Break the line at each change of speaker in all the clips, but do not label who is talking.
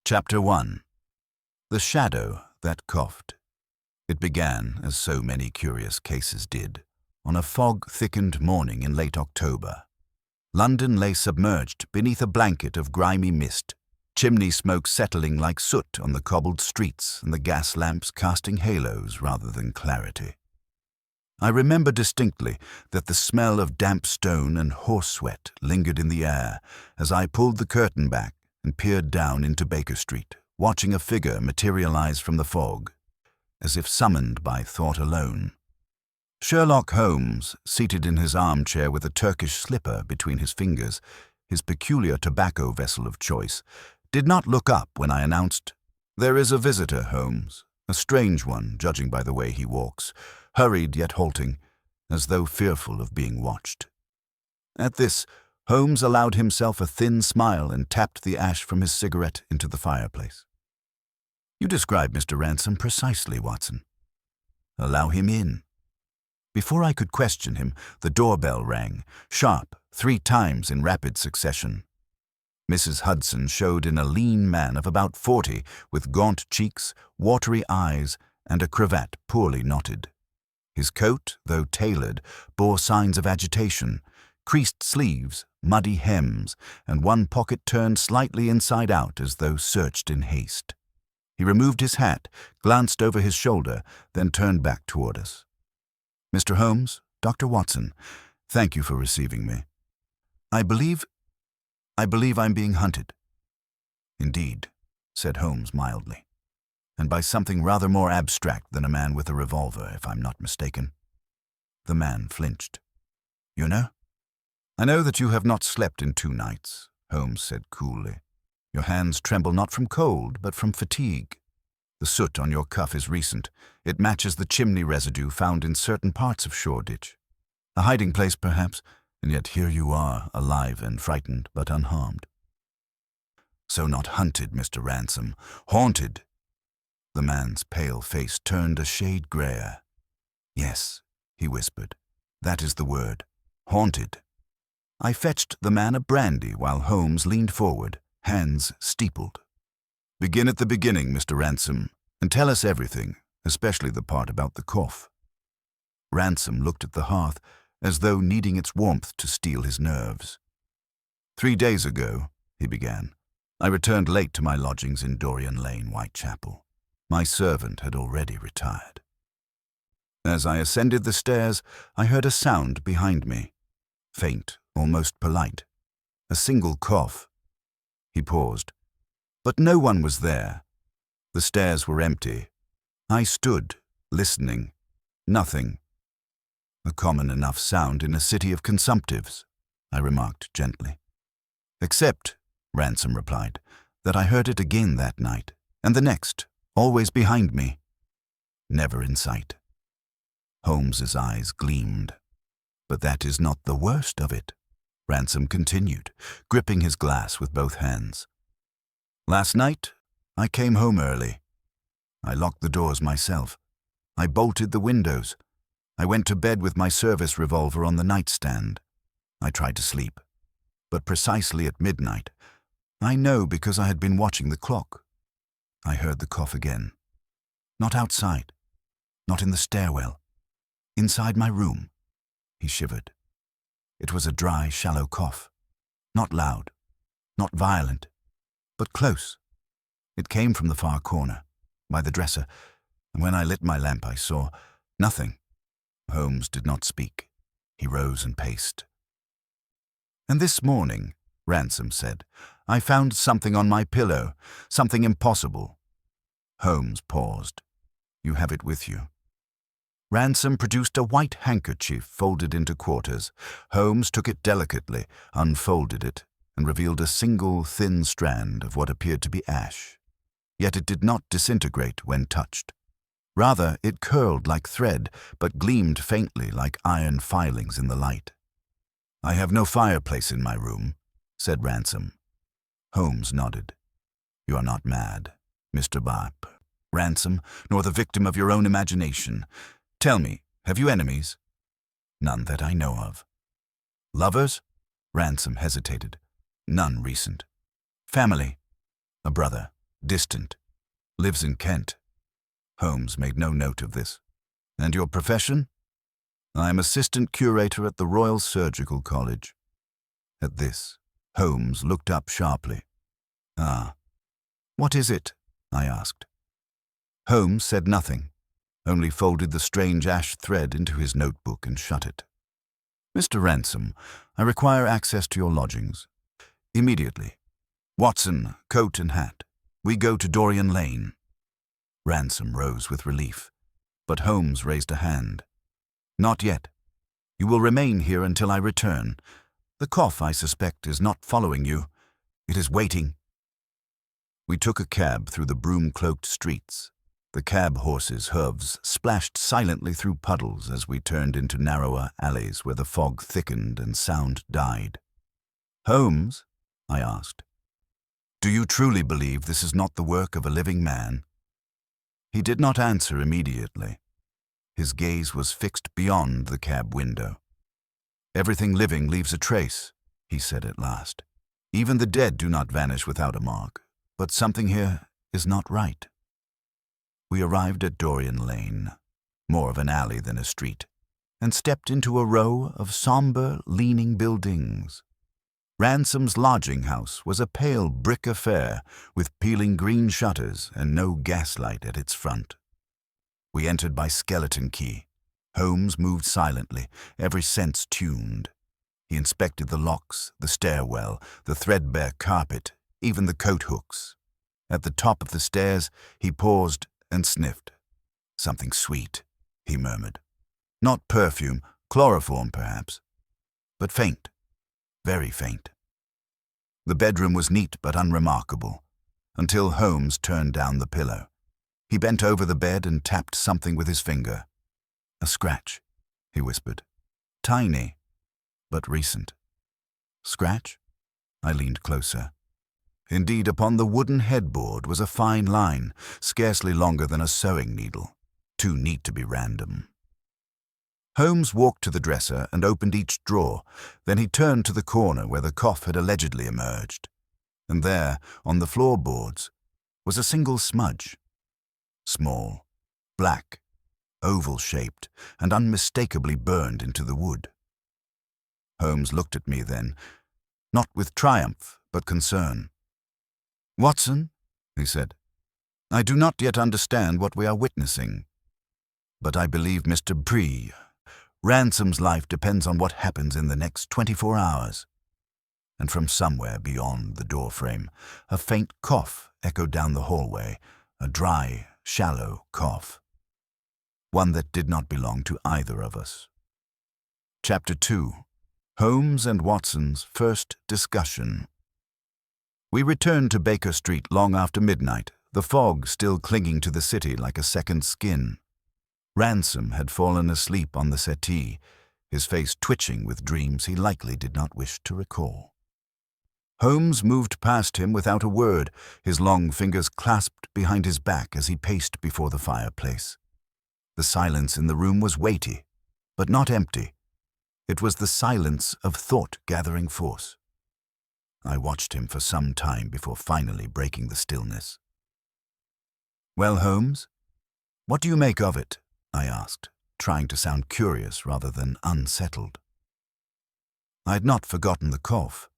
Chapter 1. The Shadow That Coughed. It began, as so many curious cases did, on a fog-thickened morning in late October. London lay submerged beneath a blanket of grimy mist, chimney smoke settling like soot on the cobbled streets and the gas lamps casting halos rather than clarity. I remember distinctly that the smell of damp stone and horse sweat lingered in the air as I pulled the curtain back and peered down into Baker Street, watching a figure materialize from the fog, as if summoned by thought alone. Sherlock Holmes, seated in his armchair with a Turkish slipper between his fingers, his peculiar tobacco vessel of choice, did not look up when I announced, "There is a visitor, Holmes, a strange one, judging by the way he walks, hurried yet halting, as though fearful of being watched." At this, Holmes allowed himself a thin smile and tapped the ash from his cigarette into the fireplace. "You describe Mr. Ransom precisely, Watson. Allow him in." Before I could question him, the doorbell rang, sharp, 3 times in rapid succession. Mrs. Hudson showed in a lean man of about 40, with gaunt cheeks, watery eyes, and a cravat poorly knotted. His coat, though tailored, bore signs of agitation, creased sleeves, muddy hems, and one pocket turned slightly inside out as though searched in haste. He removed his hat, glanced over his shoulder, then turned back toward us. "Mr. Holmes, Dr. Watson, thank you for receiving me. I believe I'm being hunted." "Indeed," said Holmes mildly, "and by something rather more abstract than a man with a revolver, if I'm not mistaken." The man flinched. "You know?" "I know that you have not slept in 2 nights," Holmes said coolly. "Your hands tremble not from cold, but from fatigue. The soot on your cuff is recent. It matches the chimney residue found in certain parts of Shoreditch. A hiding place, perhaps, and yet here you are, alive and frightened, but unharmed." "So not hunted, Mr. Ransom, haunted." The man's pale face turned a shade grayer. "Yes," he whispered, "that is the word. Haunted." I fetched the man a brandy while Holmes leaned forward, hands steepled. "Begin at the beginning, Mr. Ransom, and tell us everything, especially the part about the cough." Ransom looked at the hearth as though needing its warmth to steel his nerves. 3 days ago," he began, "I returned late to my lodgings in Dorian Lane, Whitechapel. My servant had already retired. As I ascended the stairs, I heard a sound behind me, faint, almost polite, a single cough." He paused. "But no one was there. The stairs were empty. I stood, listening. Nothing. A common enough sound in a city of consumptives," I remarked gently. "Except," Ransom replied, "that I heard it again that night, and the next, always behind me. Never in sight." Holmes's eyes gleamed. "But that is not the worst of it," Ransom continued, gripping his glass with both hands. "Last night, I came home early. I locked the doors myself. I bolted the windows. I went to bed with my service revolver on the nightstand. I tried to sleep. But precisely at midnight, I know because I had been watching the clock, I heard the cough again. Not outside, not in the stairwell, inside my room." He shivered. It was a dry, shallow cough. Not loud, not violent, but close. It came from the far corner, by the dresser, and when I lit my lamp I saw nothing. Holmes did not speak. He rose and paced. "And this morning," Ransom said, "I found something on my pillow, something impossible." Holmes paused. "You have it with you." Ransom produced a white handkerchief folded into quarters. Holmes took it delicately, unfolded it, and revealed a single thin strand of what appeared to be ash. Yet it did not disintegrate when touched. Rather, it curled like thread, but gleamed faintly like iron filings in the light. "I have no fireplace in my room," said Ransom. Holmes nodded. "You are not mad, Mr. Ransom, nor the victim of your own imagination. Tell me, have you enemies?" "None that I know of." "Lovers?" Ransom hesitated. "None recent." "Family?" "A brother. Distant. Lives in Kent. Holmes made no note of this. And your profession? I am assistant curator at the Royal Surgical College. At this, Holmes looked up sharply. Ah. What is it? I asked. Holmes said nothing, only folded the strange ash thread into his notebook and shut it. Mr. Ransom, I require access to your lodgings. Immediately. Watson, coat and hat. We go to Dorian Lane. Ransom rose with relief, but Holmes raised a hand. Not yet. You will remain here until I return. The cough, I suspect, is not following you. It is waiting. We took a cab through the broom-cloaked streets. The cab horses' hooves splashed silently through puddles as we turned into narrower alleys where the fog thickened and sound died. Holmes, I asked, do you truly believe this is not the work of a living man? He did not answer immediately. His gaze was fixed beyond the cab window. Everything living leaves a trace, he said at last. Even the dead do not vanish without a mark, but something here is not right. We arrived at Dorian Lane, more of an alley than a street, and stepped into a row of somber, leaning buildings. Ransom's lodging house was a pale brick affair with peeling green shutters and no gaslight at its front. We entered by skeleton key. Holmes moved silently, every sense tuned. He inspected the locks, the stairwell, the threadbare carpet, even the coat hooks. At the top of the stairs, he paused and sniffed. Something sweet, he murmured. Not perfume, chloroform perhaps, but faint, very faint. The bedroom was neat but unremarkable, until Holmes turned down the pillow. He bent over the bed and tapped something with his finger. A scratch, he whispered. Tiny, but recent. Scratch? I leaned closer. Indeed, upon the wooden headboard was a fine line, scarcely longer than a sewing needle, too neat to be random. Holmes walked to the dresser and opened each drawer. Then he turned to the corner where the cough had allegedly emerged. And there, on the floorboards, was a single smudge. Small, black, oval-shaped, and unmistakably burned into the wood. Holmes looked at me then, not with triumph, but concern. Watson, he said, I do not yet understand what we are witnessing. But I believe Mr. Bree. Ransom's life depends on what happens in the next 24 hours. And from somewhere beyond the doorframe, a faint cough echoed down the hallway, a dry, shallow cough. One that did not belong to either of us. Chapter 2. Holmes and Watson's First Discussion. We returned to Baker Street long after midnight, the fog still clinging to the city like a second skin. Ransom had fallen asleep on the settee, his face twitching with dreams he likely did not wish to recall. Holmes moved past him without a word, his long fingers clasped behind his back as he paced before the fireplace. The silence in the room was weighty, but not empty. It was the silence of thought gathering force. I watched him for some time before finally breaking the stillness. Well, Holmes, what do you make of it? I asked, trying to sound curious rather than unsettled. I had not forgotten the cough.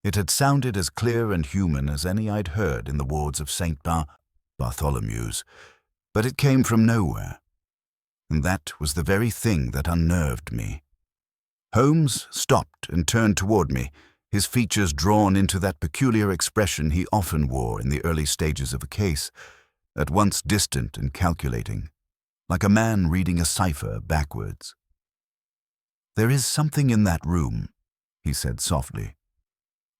It had sounded as clear and human as any I'd heard in the wards of St. Bartholomew's, but it came from nowhere. And that was the very thing that unnerved me. Holmes stopped and turned toward me, his features drawn into that peculiar expression he often wore in the early stages of a case, at once distant and calculating, like a man reading a cipher backwards. There is something in that room, he said softly,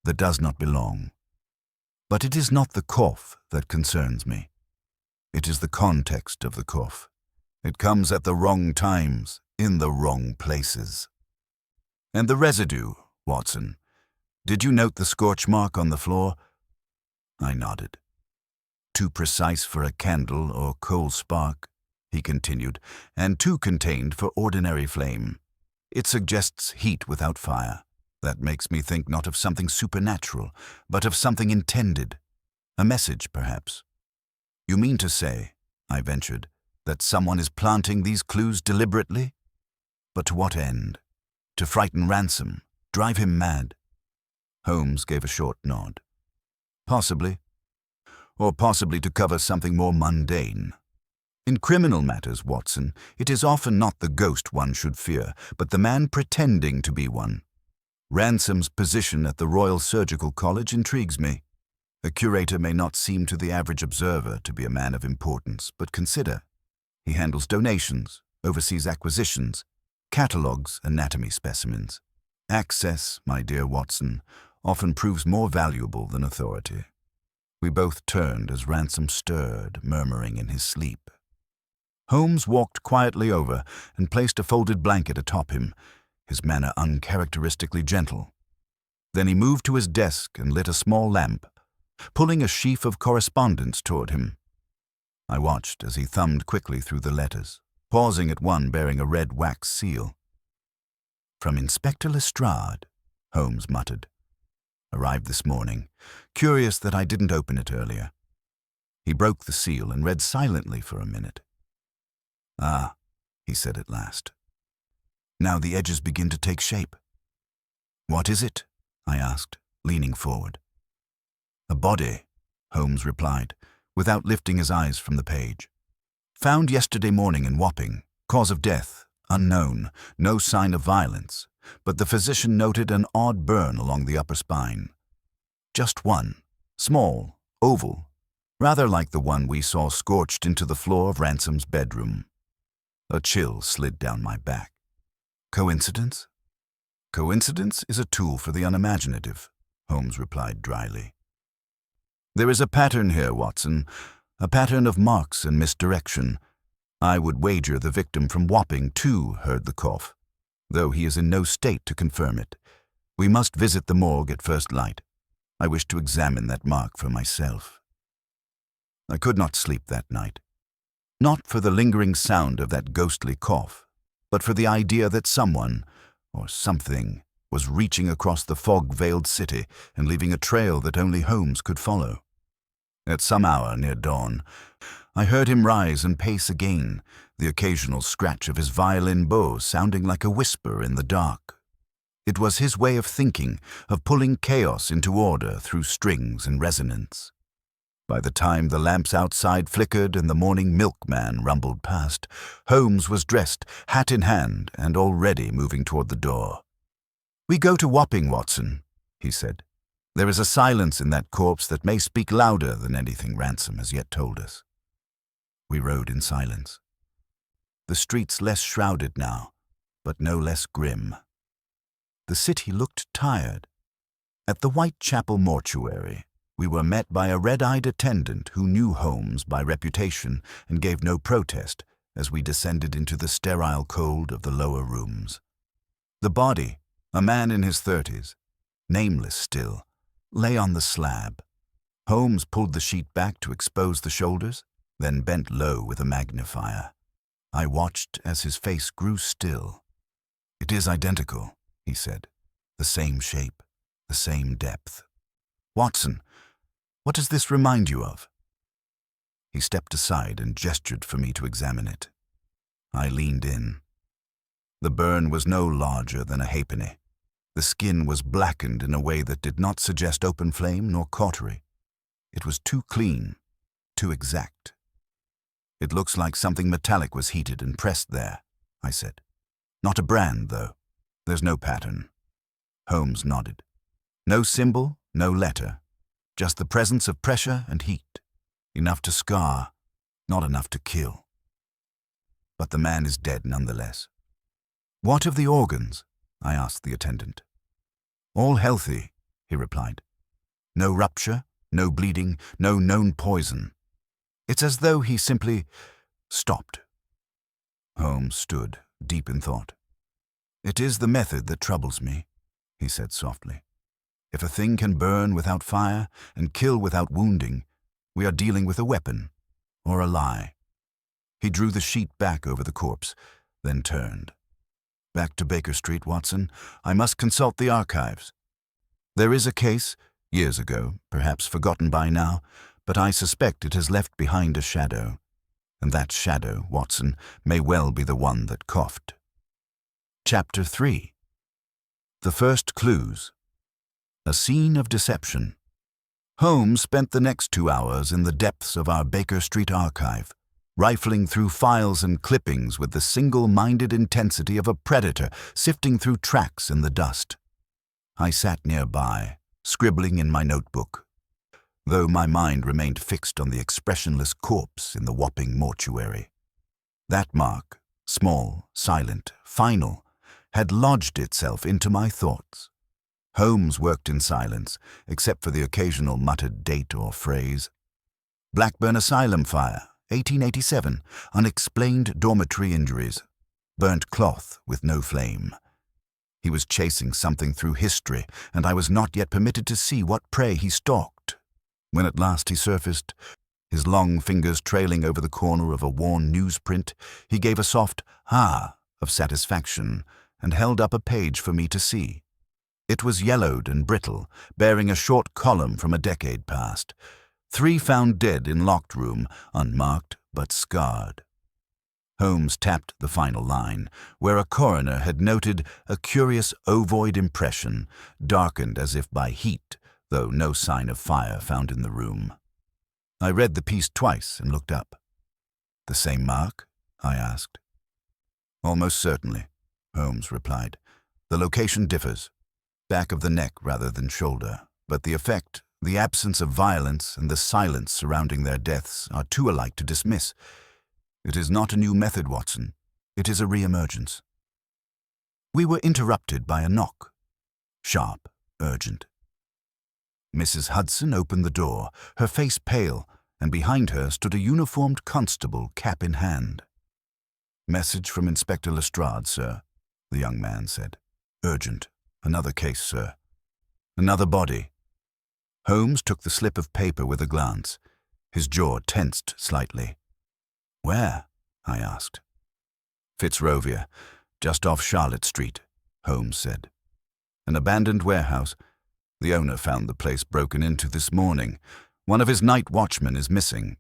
that does not belong. But it is not the cough that concerns me. It is the context of the cough. It comes at the wrong times, in the wrong places. And the residue, Watson. Did you note the scorch mark on the floor? I nodded. Too precise for a candle or coal spark, he continued, and too contained for ordinary flame. It suggests heat without fire. That makes me think not of something supernatural, but of something intended. A message, perhaps. You mean to say, I ventured, that someone is planting these clues deliberately? But to what end? To frighten Ransom, drive him mad? Holmes gave a short nod. Possibly. Or possibly to cover something more mundane. In criminal matters, Watson, it is often not the ghost one should fear, but the man pretending to be one. Ransom's position at the Royal Surgical College intrigues me. A curator may not seem to the average observer to be a man of importance, but consider. He handles donations, oversees acquisitions, catalogues anatomy specimens. Access, my dear Watson, often proves more valuable than authority. We both turned as Ransom stirred, murmuring in his sleep. Holmes walked quietly over and placed a folded blanket atop him, his manner uncharacteristically gentle. Then he moved to his desk and lit a small lamp, pulling a sheaf of correspondence toward him. I watched as he thumbed quickly through the letters, pausing at one bearing a red wax seal. "From Inspector Lestrade," Holmes muttered. "Arrived this morning. Curious that I didn't open it earlier." He broke the seal and read silently for a minute. "Ah," he said at last. "Now the edges begin to take shape." "What is it?" I asked, leaning forward. "A body," Holmes replied, without lifting his eyes from the page. "Found yesterday morning in Wapping. Cause of death, unknown, no sign of violence, but the physician noted an odd burn along the upper spine. Just one, small, oval, rather like the one we saw scorched into the floor of Ransom's bedroom." A chill slid down my back. "Coincidence?" "Coincidence is a tool for the unimaginative," Holmes replied dryly. "There is a pattern here, Watson, a pattern of marks and misdirection. I would wager the victim from Wapping, too, heard the cough, though he is in no state to confirm it. We must visit the morgue at first light. I wish to examine that mark for myself." I could not sleep that night. Not for the lingering sound of that ghostly cough, but for the idea that someone, or something, was reaching across the fog-veiled city and leaving a trail that only Holmes could follow. At some hour near dawn, I heard him rise and pace again, the occasional scratch of his violin bow sounding like a whisper in the dark. It was his way of thinking, of pulling chaos into order through strings and resonance. By the time the lamps outside flickered and the morning milkman rumbled past, Holmes was dressed, hat in hand, and already moving toward the door. "We go to Wapping, Watson," he said. "There is a silence in that corpse that may speak louder than anything Ransom has yet told us." We rode in silence. The streets less shrouded now, but no less grim. The city looked tired. At the Whitechapel mortuary, we were met by a red-eyed attendant who knew Holmes by reputation and gave no protest as we descended into the sterile cold of the lower rooms. The body, a man in his 30s, nameless still, lay on the slab. Holmes pulled the sheet back to expose the shoulders, then bent low with a magnifier. I watched as his face grew still. "It is identical," he said. "The same shape, the same depth. Watson, what does this remind you of?" He stepped aside and gestured for me to examine it. I leaned in. The burn was no larger than a halfpenny. The skin was blackened in a way that did not suggest open flame nor cautery. It was too clean, too exact. "It looks like something metallic was heated and pressed there," I said. "Not a brand, though. There's no pattern." Holmes nodded. "No symbol, no letter. Just the presence of pressure and heat. Enough to scar, not enough to kill. But the man is dead nonetheless." "What of the organs?" I asked the attendant. "All healthy," he replied. "No rupture, no bleeding, no known poison. It's as though he simply stopped." Holmes stood, deep in thought. "It is the method that troubles me," he said softly. "If a thing can burn without fire and kill without wounding, we are dealing with a weapon or a lie." He drew the sheet back over the corpse, then turned. "Back to Baker Street, Watson. I must consult the archives. There is a case, Years ago, perhaps forgotten by now, but I suspect it has left behind a shadow. And that shadow, Watson, may well be the one that coughed. Chapter 3. The First Clues. A Scene of Deception. Holmes spent the next 2 hours in the depths of our Baker Street archive, rifling through files and clippings with the single-minded intensity of a predator sifting through tracks in the dust. I sat nearby, scribbling in my notebook, though my mind remained fixed on the expressionless corpse in the Wapping mortuary. That mark, small, silent, final, had lodged itself into my thoughts. Holmes worked in silence, except for the occasional muttered date or phrase. Blackburn Asylum fire, 1887, unexplained dormitory injuries, burnt cloth with no flame. He was chasing something through history, and I was not yet permitted to see what prey he stalked. When at last he surfaced, his long fingers trailing over the corner of a worn newsprint, he gave a soft "ah" of satisfaction and held up a page for me to see. It was yellowed and brittle, bearing a short column from a decade past. 3 found dead in locked room, unmarked but scarred. Holmes tapped the final line, where a coroner had noted a curious ovoid impression, darkened as if by heat, though no sign of fire found in the room. I read the piece twice and looked up. "The same mark?" I asked. "Almost certainly," Holmes replied. "The location differs. Back of the neck rather than shoulder, but the effect, the absence of violence, and the silence surrounding their deaths are too alike to dismiss. It is not a new method, Watson. It is a re-emergence." We were interrupted by a knock. Sharp, urgent. Mrs. Hudson opened the door, her face pale, and behind her stood a uniformed constable, cap in hand. "Message from Inspector Lestrade, sir," the young man said. "Urgent. Another case, sir. Another body." Holmes took the slip of paper with a glance. His jaw tensed slightly. "Where?" I asked. "Fitzrovia, just off Charlotte Street," Holmes said. "An abandoned warehouse. The owner found the place broken into this morning. One of his night watchmen is missing.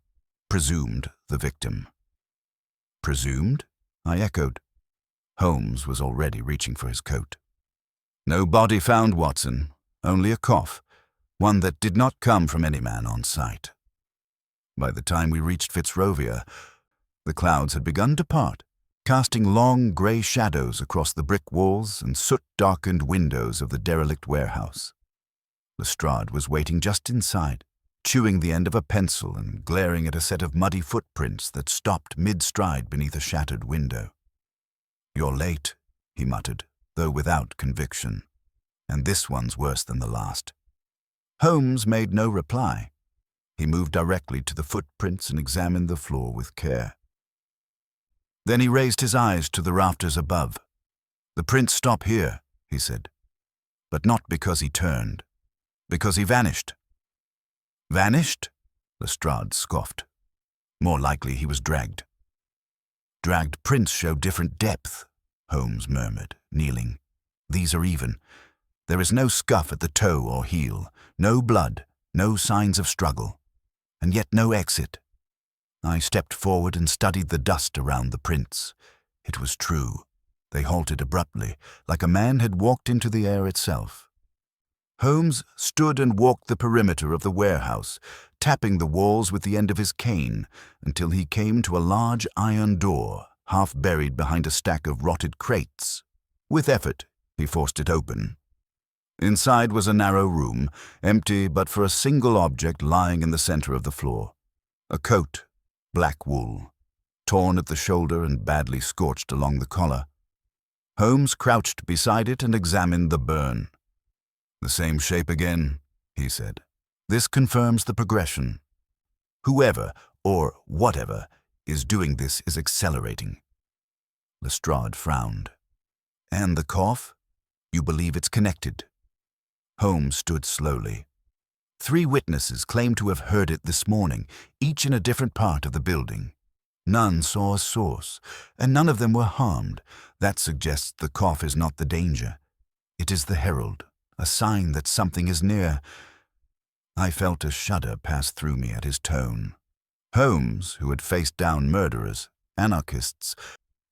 Presumed the victim." "Presumed?" I echoed. Holmes was already reaching for his coat. "No body found, Watson. Only a cough. One that did not come from any man on sight." By the time we reached Fitzrovia, the clouds had begun to part, casting long grey shadows across the brick walls and soot-darkened windows of the derelict warehouse. Lestrade was waiting just inside, chewing the end of a pencil and glaring at a set of muddy footprints that stopped mid-stride beneath a shattered window. "You're late," he muttered, though without conviction. "And this one's worse than the last." Holmes made no reply. He moved directly to the footprints and examined the floor with care. Then he raised his eyes to the rafters above. "The prints stop here," he said. "But not because he turned. Because he vanished." "Vanished?" Lestrade scoffed. "More likely he was dragged." "Dragged prints show different depth," Holmes murmured, kneeling. "These are even. There is no scuff at the toe or heel, no blood, no signs of struggle, and yet no exit." I stepped forward and studied the dust around the prints. It was true. They halted abruptly, like a man had walked into the air itself. Holmes stood and walked the perimeter of the warehouse, tapping the walls with the end of his cane, until he came to a large iron door, half buried behind a stack of rotted crates. With effort, he forced it open. Inside was a narrow room, empty but for a single object lying in the center of the floor. A coat, black wool, torn at the shoulder and badly scorched along the collar. Holmes crouched beside it and examined the burn. "The same shape again," he said. "This confirms the progression. Whoever, or whatever, is doing this is accelerating." Lestrade frowned. "And the cough? You believe it's connected?" Holmes stood slowly. 3 witnesses claimed to have heard it this morning, each in a different part of the building. None saw a source, and none of them were harmed. That suggests the cough is not the danger. It is the herald, a sign that something is near. I felt a shudder pass through me at his tone. Holmes, who had faced down murderers, anarchists,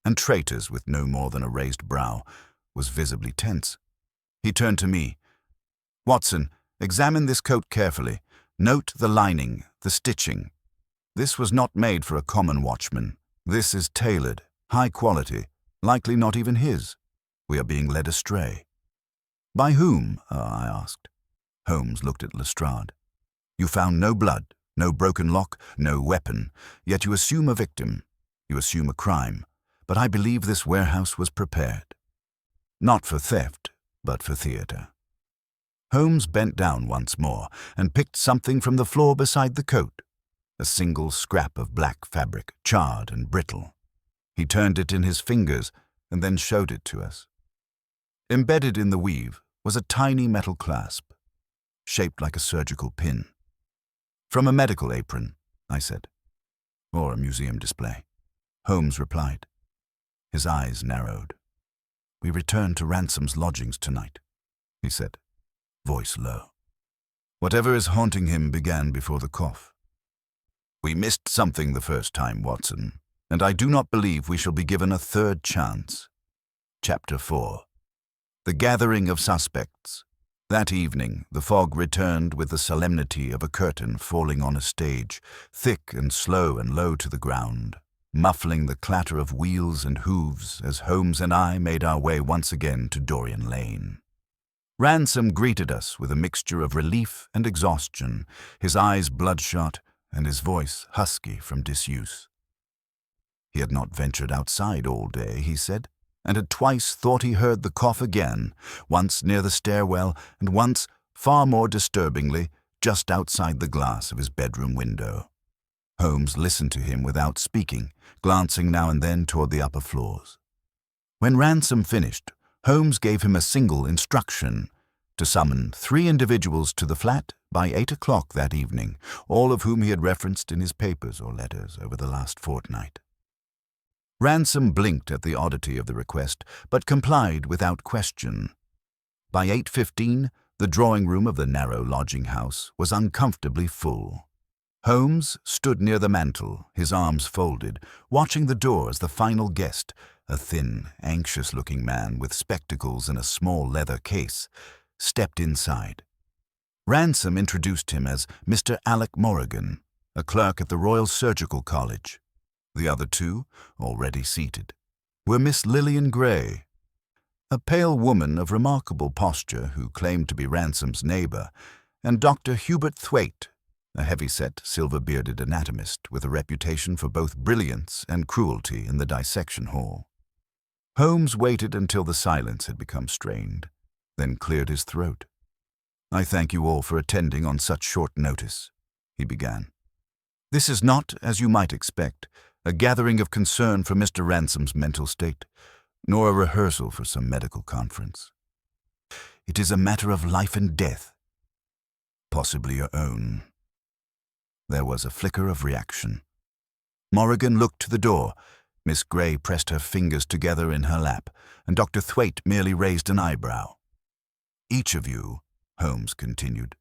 and traitors with no more than a raised brow, was visibly tense. He turned to me. "Watson, examine this coat carefully. Note the lining, the stitching. This was not made for a common watchman. This is tailored, high quality, likely not even his. We are being led astray." "By whom?" I asked. Holmes looked at Lestrade. "You found no blood, no broken lock, no weapon, yet you assume a victim. You assume a crime. But I believe this warehouse was prepared. Not for theft, but for theater." Holmes bent down once more and picked something from the floor beside the coat. A single scrap of black fabric, charred and brittle. He turned it in his fingers and then showed it to us. Embedded in the weave was a tiny metal clasp, shaped like a surgical pin. "From a medical apron," I said. "Or a museum display," Holmes replied. His eyes narrowed. "We return to Ransom's lodgings tonight," he said, voice low. Whatever is haunting him began before the cough. "We missed something the first time, Watson, and I do not believe we shall be given a third chance." Chapter 4. The Gathering of Suspects. That evening, the fog returned with the solemnity of a curtain falling on a stage, thick and slow and low to the ground, muffling the clatter of wheels and hooves as Holmes and I made our way once again to Dorian Lane. Ransom greeted us with a mixture of relief and exhaustion, his eyes bloodshot and his voice husky from disuse. He had not ventured outside all day, he said, and had twice thought he heard the cough again, once near the stairwell and once, far more disturbingly, just outside the glass of his bedroom window. Holmes listened to him without speaking, glancing now and then toward the upper floors. When Ransom finished, Holmes gave him a single instruction to summon 3 individuals to the flat by 8 o'clock that evening, all of whom he had referenced in his papers or letters over the last fortnight. Ransom blinked at the oddity of the request, but complied without question. By 8:15, the drawing room of the narrow lodging house was uncomfortably full. Holmes stood near the mantel, his arms folded, watching the door as the final guest, a thin, anxious-looking man with spectacles and a small leather case, stepped inside. Ransom introduced him as Mr. Alec Morrigan, a clerk at the Royal Surgical College. The other 2, already seated, were Miss Lillian Gray, a pale woman of remarkable posture who claimed to be Ransom's neighbor, and Dr. Hubert Thwaite, a heavy-set, silver-bearded anatomist with a reputation for both brilliance and cruelty in the dissection hall. Holmes waited until the silence had become strained, then cleared his throat. "I thank you all for attending on such short notice," he began. "This is not, as you might expect, a gathering of concern for Mr. Ransom's mental state, nor a rehearsal for some medical conference. It is a matter of life and death, possibly your own." There was a flicker of reaction. Morrigan looked to the door. Miss Gray pressed her fingers together in her lap, and Dr. Thwaite merely raised an eyebrow. "Each of you," Holmes continued,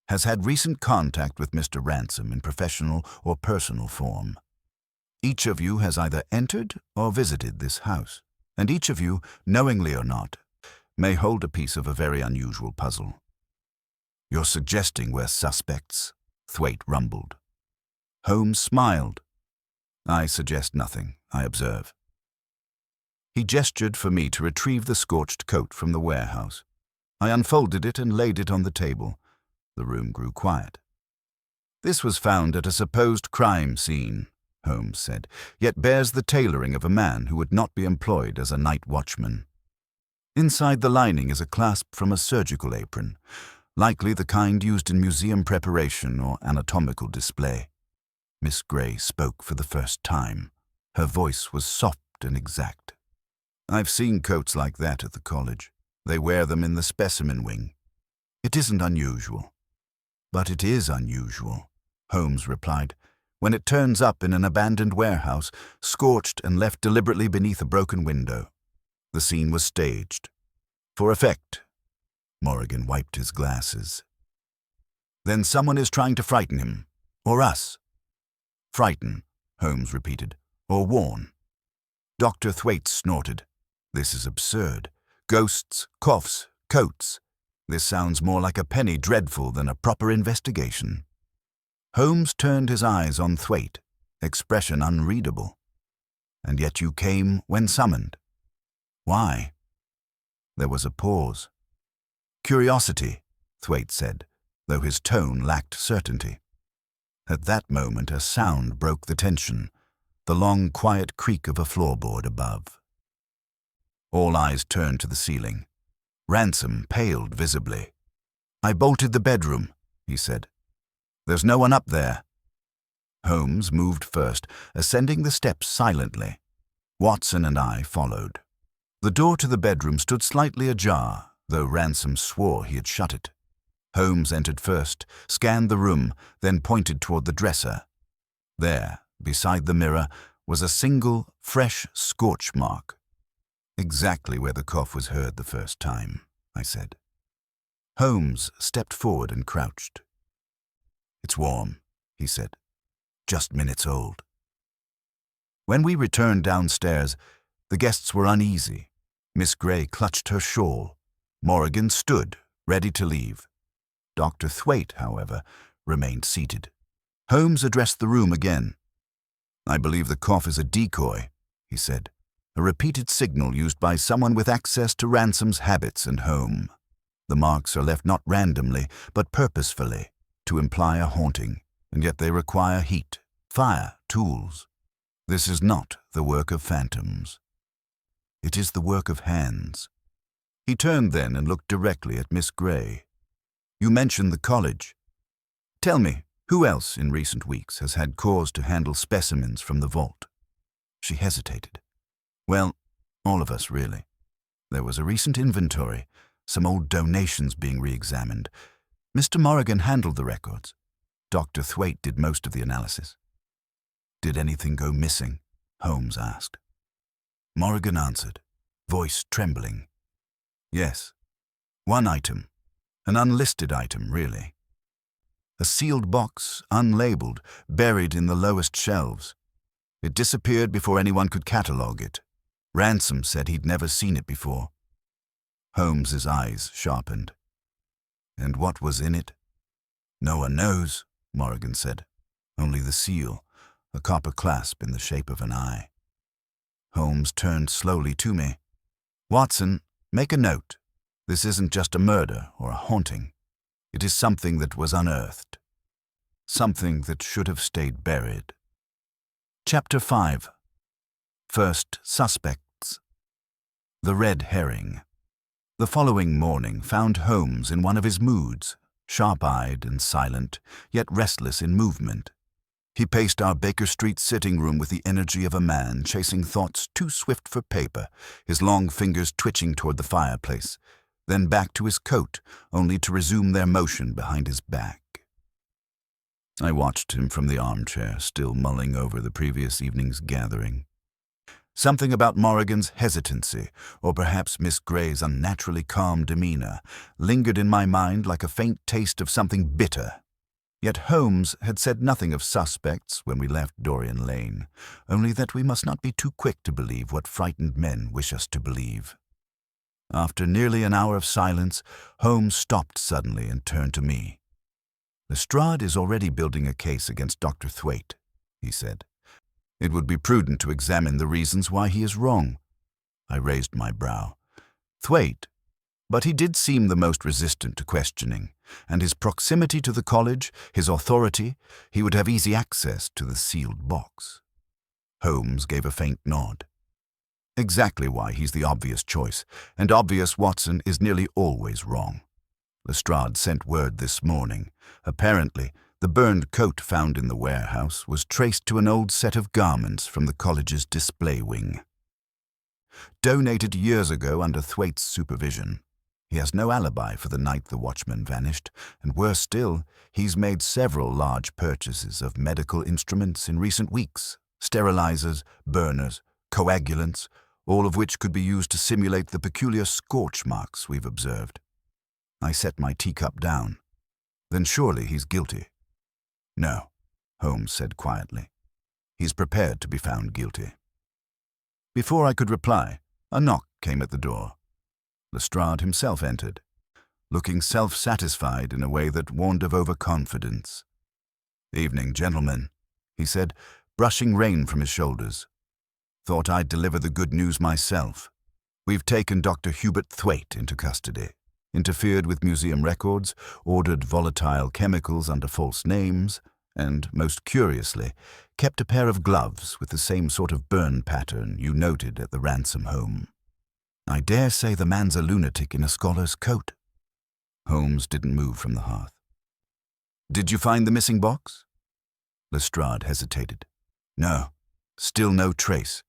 "has had recent contact with Mr. Ransom in professional or personal form. Each of you has either entered or visited this house, and each of you, knowingly or not, may hold a piece of a very unusual puzzle." "You're suggesting we're suspects," Thwaite rumbled. Holmes smiled. "I suggest nothing, I observe." He gestured for me to retrieve the scorched coat from the warehouse. I unfolded it and laid it on the table. The room grew quiet. "This was found at a supposed crime scene," Holmes said, "yet bears the tailoring of a man who would not be employed as a night watchman. Inside the lining is a clasp from a surgical apron, likely the kind used in museum preparation or anatomical display." Miss Gray spoke for the first time. Her voice was soft and exact. "I've seen coats like that at the college. They wear them in the specimen wing. It isn't unusual." "But it is unusual," Holmes replied, "when it turns up in an abandoned warehouse, scorched and left deliberately beneath a broken window. The scene was staged. For effect." Morrigan wiped his glasses. Then someone is trying to frighten him. Or us. Frighten, Holmes repeated. Or warn. Dr. Thwaite snorted. This is absurd. Ghosts, coughs, coats. This sounds more like a penny dreadful than a proper investigation. Holmes turned his eyes on Thwaite, expression unreadable. And yet you came when summoned. Why? There was a pause. Curiosity, Thwaite said, though his tone lacked certainty. At that moment a sound broke the tension, the long, quiet creak of a floorboard above. All eyes turned to the ceiling. Ransom paled visibly. I bolted the bedroom, he said. There's no one up there. Holmes moved first, ascending the steps silently. Watson and I followed. The door to the bedroom stood slightly ajar, though Ransom swore he had shut it. Holmes entered first, scanned the room, then pointed toward the dresser. There, beside the mirror, was a single, fresh scorch mark. Exactly where the cough was heard the first time, I said. Holmes stepped forward and crouched. It's warm, he said. Just minutes old. When we returned downstairs, the guests were uneasy. Miss Gray clutched her shawl. Morrigan stood, ready to leave. Dr. Thwaite, however, remained seated. Holmes addressed the room again. I believe the cough is a decoy, he said, a repeated signal used by someone with access to Ransom's habits and home. The marks are left not randomly, but purposefully, to imply a haunting, and yet they require heat, fire, tools. This is not the work of phantoms. It is the work of hands. He turned then and looked directly at Miss Gray. You mentioned the college. Tell me, who else in recent weeks has had cause to handle specimens from the vault? She hesitated. Well, all of us, really. There was a recent inventory, some old donations being re-examined. Mr. Morrigan handled the records. Dr. Thwaite did most of the analysis. Did anything go missing? Holmes asked. Morrigan answered, voice trembling. Yes. One item. An unlisted item, really. A sealed box, unlabeled, buried in the lowest shelves. It disappeared before anyone could catalogue it. Ransom said he'd never seen it before. Holmes's eyes sharpened. And what was in it? No one knows, Morrigan said. Only the seal, a copper clasp in the shape of an eye. Holmes turned slowly to me. Watson, make a note. This isn't just a murder or a haunting. It is something that was unearthed. Something that should have stayed buried. Chapter 5. First Suspects. The Red Herring. The following morning found Holmes in one of his moods, sharp-eyed and silent, yet restless in movement. He paced our Baker Street sitting room with the energy of a man chasing thoughts too swift for paper, his long fingers twitching toward the fireplace, then back to his coat, only to resume their motion behind his back. I watched him from the armchair, still mulling over the previous evening's gathering. Something about Morrigan's hesitancy, or perhaps Miss Gray's unnaturally calm demeanor, lingered in my mind like a faint taste of something bitter. Yet Holmes had said nothing of suspects when we left Dorian Lane, only that we must not be too quick to believe what frightened men wish us to believe. After nearly an hour of silence, Holmes stopped suddenly and turned to me. Lestrade is already building a case against Dr. Thwaite, he said. It would be prudent to examine the reasons why he is wrong. I raised my brow. Thwaite? But he did seem the most resistant to questioning, and his proximity to the college, his authority, he would have easy access to the sealed box. Holmes gave a faint nod. Exactly why he's the obvious choice, and obvious Watson is nearly always wrong. Lestrade sent word this morning. Apparently, the burned coat found in the warehouse was traced to an old set of garments from the college's display wing. Donated years ago under Thwaite's supervision. He has no alibi for the night the watchman vanished, and worse still, he's made several large purchases of medical instruments in recent weeks, sterilizers, burners, coagulants, all of which could be used to simulate the peculiar scorch marks we've observed. I set my teacup down. Then surely he's guilty. No, Holmes said quietly. He's prepared to be found guilty. Before I could reply, a knock came at the door. Lestrade himself entered, looking self-satisfied in a way that warned of overconfidence. "Evening, gentlemen," he said, brushing rain from his shoulders. "Thought I'd deliver the good news myself. We've taken Dr. Hubert Thwaite into custody, interfered with museum records, ordered volatile chemicals under false names, and, most curiously, kept a pair of gloves with the same sort of burn pattern you noted at the ransom home. I dare say the man's a lunatic in a scholar's coat." Holmes didn't move from the hearth. "Did you find the missing box?" Lestrade hesitated. "No, still no trace.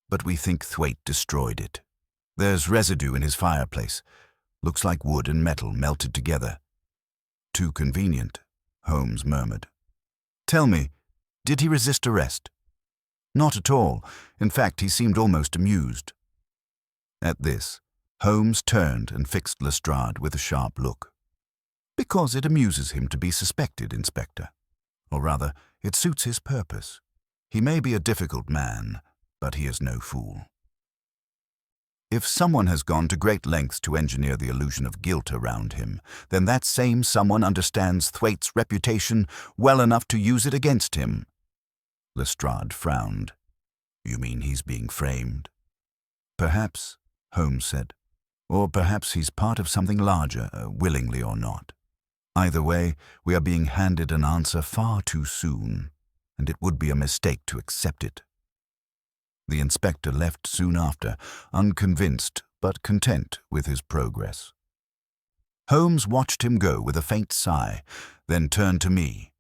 But we think Thwaite destroyed it. There's residue in his fireplace. Looks like wood and metal melted together." "Too convenient," Holmes murmured. "Tell me, did he resist arrest?" "Not at all. In fact, he seemed almost amused." At this, Holmes turned and fixed Lestrade with a sharp look. "Because it amuses him to be suspected, Inspector. Or rather, it suits his purpose. He may be a difficult man, but he is no fool. If someone has gone to great lengths to engineer the illusion of guilt around him, then that same someone understands Thwaite's reputation well enough to use it against him." Lestrade frowned. "You mean he's being framed?" "Perhaps," Holmes said. "Or perhaps he's part of something larger, willingly or not. Either way, we are being handed an answer far too soon, and it would be a mistake to accept it." The inspector left soon after, unconvinced but content with his progress. Holmes watched him go with a faint sigh, then turned to me.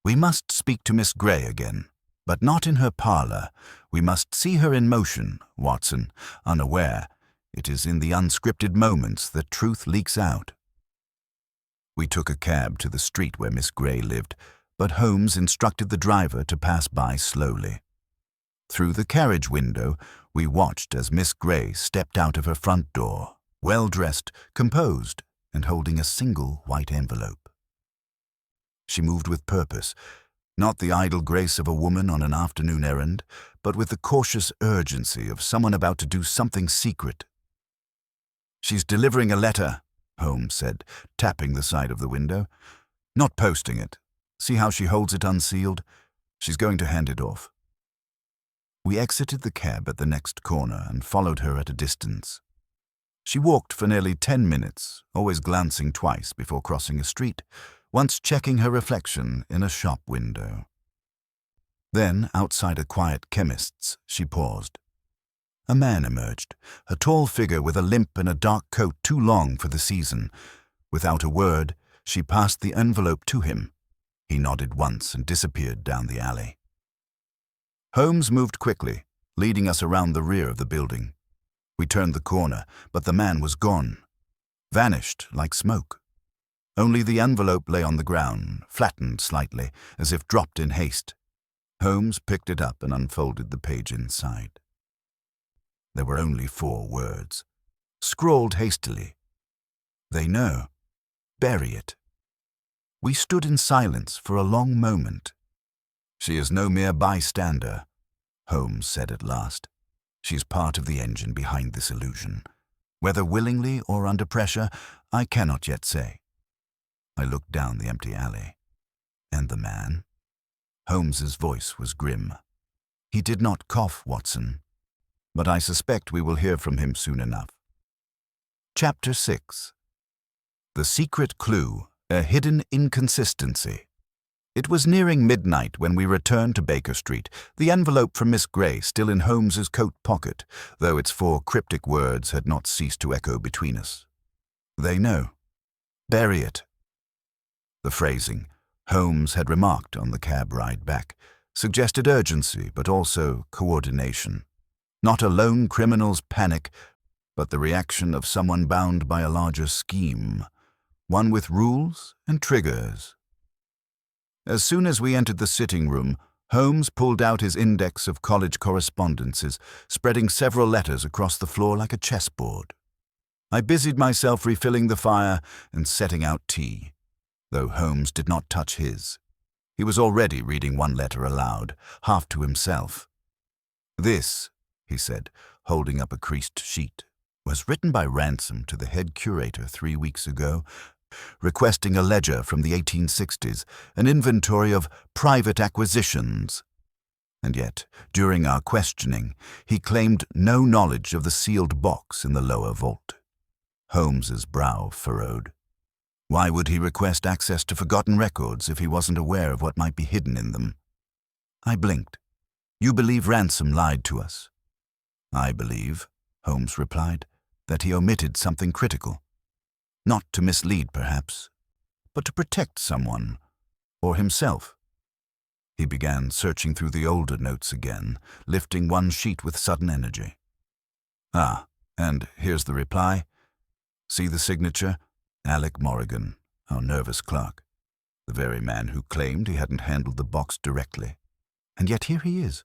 "We must speak to Miss Grey again, but not in her parlour. We must see her in motion, Watson, unaware. It is in the unscripted moments that truth leaks out." We took a cab to the street where Miss Grey lived, but Holmes instructed the driver to pass by slowly. Through the carriage window, we watched as Miss Grey stepped out of her front door, well-dressed, composed, and holding a single white envelope. She moved with purpose, not the idle grace of a woman on an afternoon errand, but with the cautious urgency of someone about to do something secret. "She's delivering a letter," Holmes said, tapping the side of the window. "Not posting it. See how she holds it unsealed? She's going to hand it off." We exited the cab at the next corner and followed her at a distance. She walked for nearly 10 minutes, always glancing twice before crossing a street, once checking her reflection in a shop window. Then, outside a quiet chemist's, she paused. A man emerged, a tall figure with a limp and a dark coat too long for the season. Without a word, she passed the envelope to him. He nodded once and disappeared down the alley. Holmes moved quickly, leading us around the rear of the building. We turned the corner, but the man was gone. Vanished like smoke. Only the envelope lay on the ground, flattened slightly, as if dropped in haste. Holmes picked it up and unfolded the page inside. There were only 4 words, scrawled hastily. "They know. Bury it." We stood in silence for a long moment. "She is no mere bystander," Holmes said at last. "She's part of the engine behind this illusion. Whether willingly or under pressure, I cannot yet say." I looked down the empty alley. "And the man?" Holmes's voice was grim. "He did not cough, Watson. But I suspect we will hear from him soon enough." Chapter 6. The Secret Clue, a Hidden Inconsistency. It was nearing midnight when we returned to Baker Street, the envelope from Miss Grey still in Holmes's coat pocket, though its 4 cryptic words had not ceased to echo between us. "They know. Bury it." The phrasing, Holmes had remarked on the cab ride back, suggested urgency but also coordination. Not a lone criminal's panic, but the reaction of someone bound by a larger scheme, one with rules and triggers. As soon as we entered the sitting room, Holmes pulled out his index of college correspondences, spreading several letters across the floor like a chessboard. I busied myself refilling the fire and setting out tea. though Holmes did not touch his. He was already reading one letter aloud, half to himself. "This," he said, holding up a creased sheet, "was written by Ransom to the head curator 3 weeks ago, requesting a ledger from the 1860s, an inventory of private acquisitions. And yet, during our questioning, he claimed no knowledge of the sealed box in the lower vault." Holmes's brow furrowed. Why would he request access to forgotten records if he wasn't aware of what might be hidden in them? I blinked. "You believe Ransom lied to us?" "I believe," Holmes replied, "that he omitted something critical. Not to mislead, perhaps, but to protect someone, or himself." He began searching through the older notes again, lifting one sheet with sudden energy. "Ah, and here's the reply. See the signature? Alec Morrigan, our nervous clerk. The very man who claimed he hadn't handled the box directly. And yet here he is,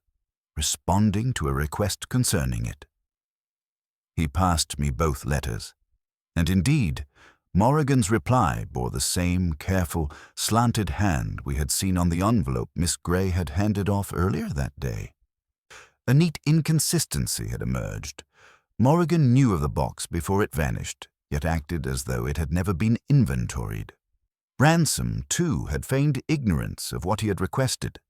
responding to a request concerning it." He passed me both letters, and indeed, Morrigan's reply bore the same careful, slanted hand we had seen on the envelope Miss Grey had handed off earlier that day. A neat inconsistency had emerged. Morrigan knew of the box before it vanished, yet acted as though it had never been inventoried. Ransom, too, had feigned ignorance of what he had requested,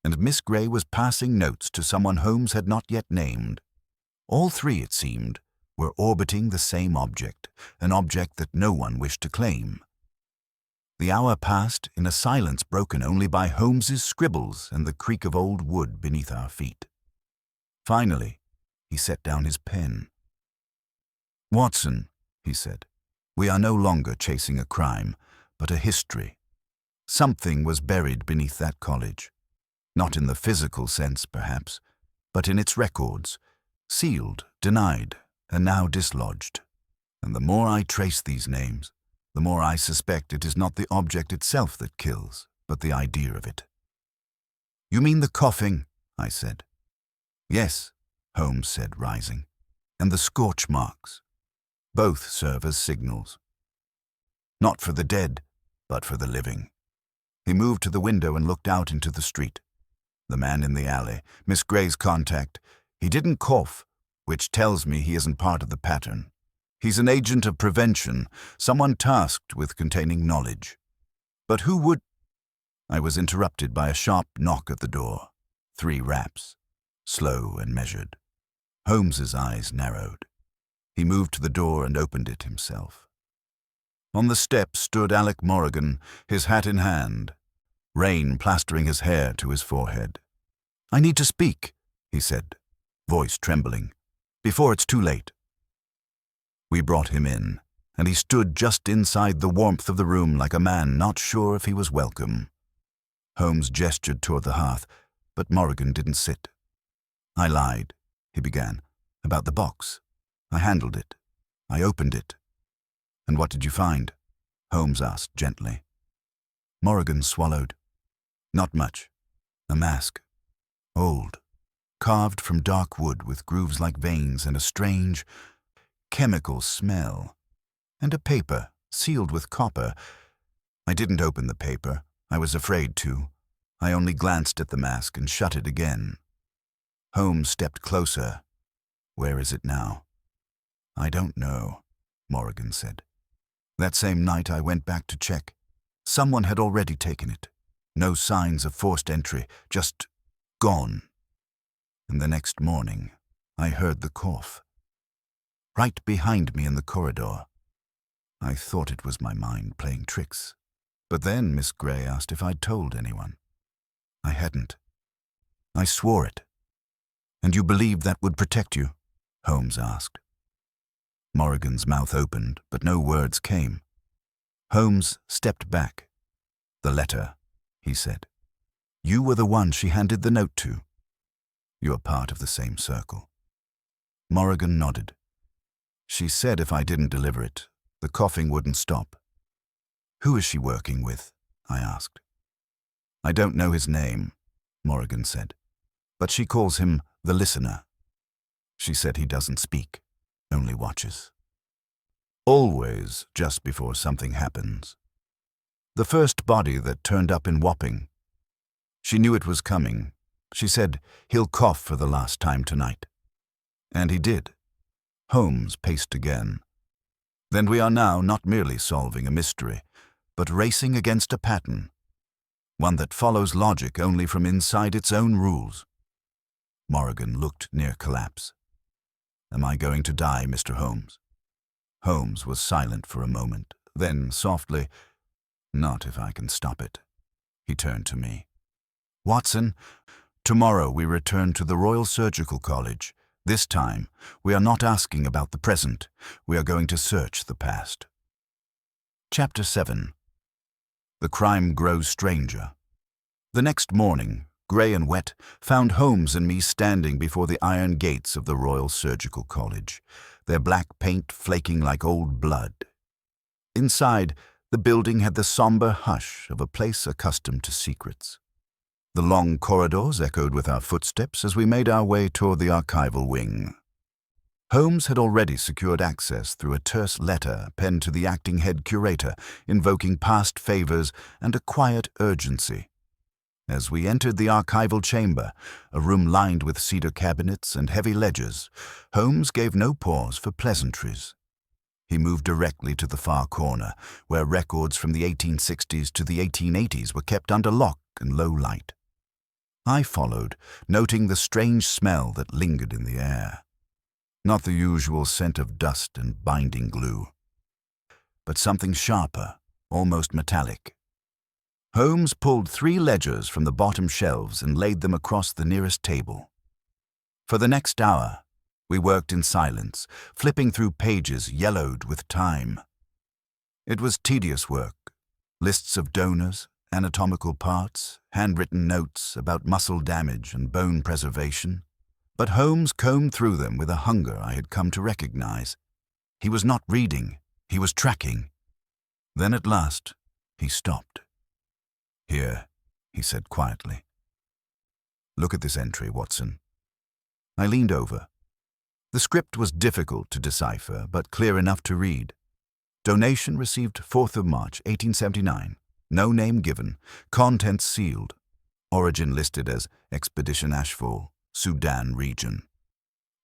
and Miss Grey was passing notes to someone Holmes had not yet named. All three, it seemed, were orbiting the same object, an object that no one wished to claim. The hour passed in a silence broken only by Holmes's scribbles and the creak of old wood beneath our feet. Finally, he set down his pen. "Watson," he said, "we are no longer chasing a crime, but a history. Something was buried beneath that college. Not in the physical sense, perhaps, but in its records, sealed, denied, and now dislodged. And the more I trace these names, the more I suspect it is not the object itself that kills, but the idea of it." "You mean the coughing?" I said. "Yes," Holmes said, rising, "and the scorch marks. Both serve as signals. Not for the dead, but for the living." He moved to the window and looked out into the street. "The man in the alley, Miss Grey's contact, he didn't cough, which tells me he isn't part of the pattern. He's an agent of prevention, someone tasked with containing knowledge. But who would—" I was interrupted by a sharp knock at the door. 3 raps, slow and measured. Holmes's eyes narrowed. He moved to the door and opened it himself. On the step stood Alec Morrigan, his hat in hand, rain plastering his hair to his forehead. "I need to speak," he said, voice trembling, "before it's too late." We brought him in, and he stood just inside the warmth of the room like a man not sure if he was welcome. Holmes gestured toward the hearth, but Morrigan didn't sit. "I lied," he began, "about the box. I handled it. I opened it." "And what did you find?" Holmes asked gently. Morrigan swallowed. "Not much. A mask. Old. Carved from dark wood with grooves like veins and a strange, chemical smell. And a paper, sealed with copper. I didn't open the paper. I was afraid to. I only glanced at the mask and shut it again." Holmes stepped closer. "Where is it now?" "I don't know," Morrigan said. "That same night I went back to check. Someone had already taken it. No signs of forced entry, just gone. And the next morning, I heard the cough. Right behind me in the corridor. I thought it was my mind playing tricks. But then Miss Grey asked if I'd told anyone. I hadn't. I swore it." "And you believed that would protect you?" Holmes asked. Morrigan's mouth opened, but no words came. Holmes stepped back. "The letter," he said. "You were the one she handed the note to. You're part of the same circle." Morrigan nodded. "She said if I didn't deliver it, the coughing wouldn't stop." "Who is she working with?" I asked. "I don't know his name," Morrigan said, "but she calls him the listener. She said he doesn't speak, only watches. Always just before something happens. The first body that turned up in Wapping. She knew it was coming. She said, "He'll cough for the last time tonight." And he did. Holmes paced again. Then we are now not merely solving a mystery, but racing against a pattern, one that follows logic only from inside its own rules. Morrigan looked near collapse. "Am I going to die, Mr. Holmes?" Holmes was silent for a moment. Then, softly, "Not if I can stop it." He turned to me. "Watson, tomorrow we return to the Royal Surgical College. This time, we are not asking about the present. We are going to search the past." Chapter 7. The crime grows stranger. The next morning, grey and wet, found Holmes and me standing before the iron gates of the Royal Surgical College, their black paint flaking like old blood. Inside, the building had the somber hush of a place accustomed to secrets. The long corridors echoed with our footsteps as we made our way toward the archival wing. Holmes had already secured access through a terse letter penned to the acting head curator, invoking past favors and a quiet urgency. As we entered the archival chamber, a room lined with cedar cabinets and heavy ledgers, Holmes gave no pause for pleasantries. He moved directly to the far corner, where records from the 1860s to the 1880s were kept under lock and low light. I followed, noting the strange smell that lingered in the air. Not the usual scent of dust and binding glue, but something sharper, almost metallic. Holmes pulled 3 ledgers from the bottom shelves and laid them across the nearest table. For the next hour, we worked in silence, flipping through pages yellowed with time. It was tedious work. Lists of donors, anatomical parts, handwritten notes about muscle damage and bone preservation. But Holmes combed through them with a hunger I had come to recognize. He was not reading, he was tracking. Then at last, he stopped. "Here," he said quietly. "Look at this entry, Watson." I leaned over. The script was difficult to decipher, but clear enough to read. Donation received 4th of March, 1879. No name given. Contents sealed. Origin listed as Expedition Ashfall, Sudan region.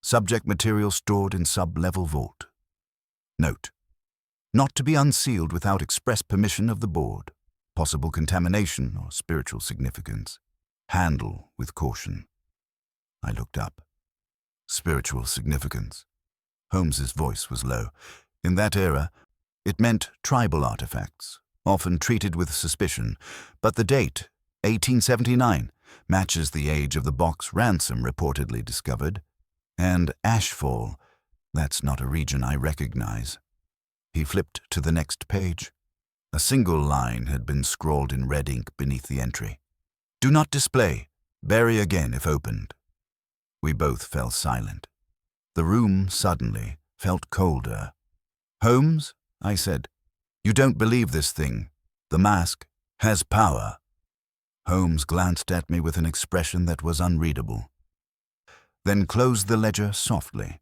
Subject material stored in sub-level vault. Note: not to be unsealed without express permission of the board. Possible contamination or spiritual significance. Handle with caution. I looked up. Spiritual significance. Holmes's voice was low. In that era, it meant tribal artifacts, often treated with suspicion, but the date, 1879, matches the age of the box Ransom reportedly discovered. And Ashfall, that's not a region I recognize. He flipped to the next page. A single line had been scrawled in red ink beneath the entry. "Do not display. Bury again if opened." We both fell silent. The room suddenly felt colder. "Holmes," I said, "you don't believe this thing. The mask has power." Holmes glanced at me with an expression that was unreadable, then closed the ledger softly.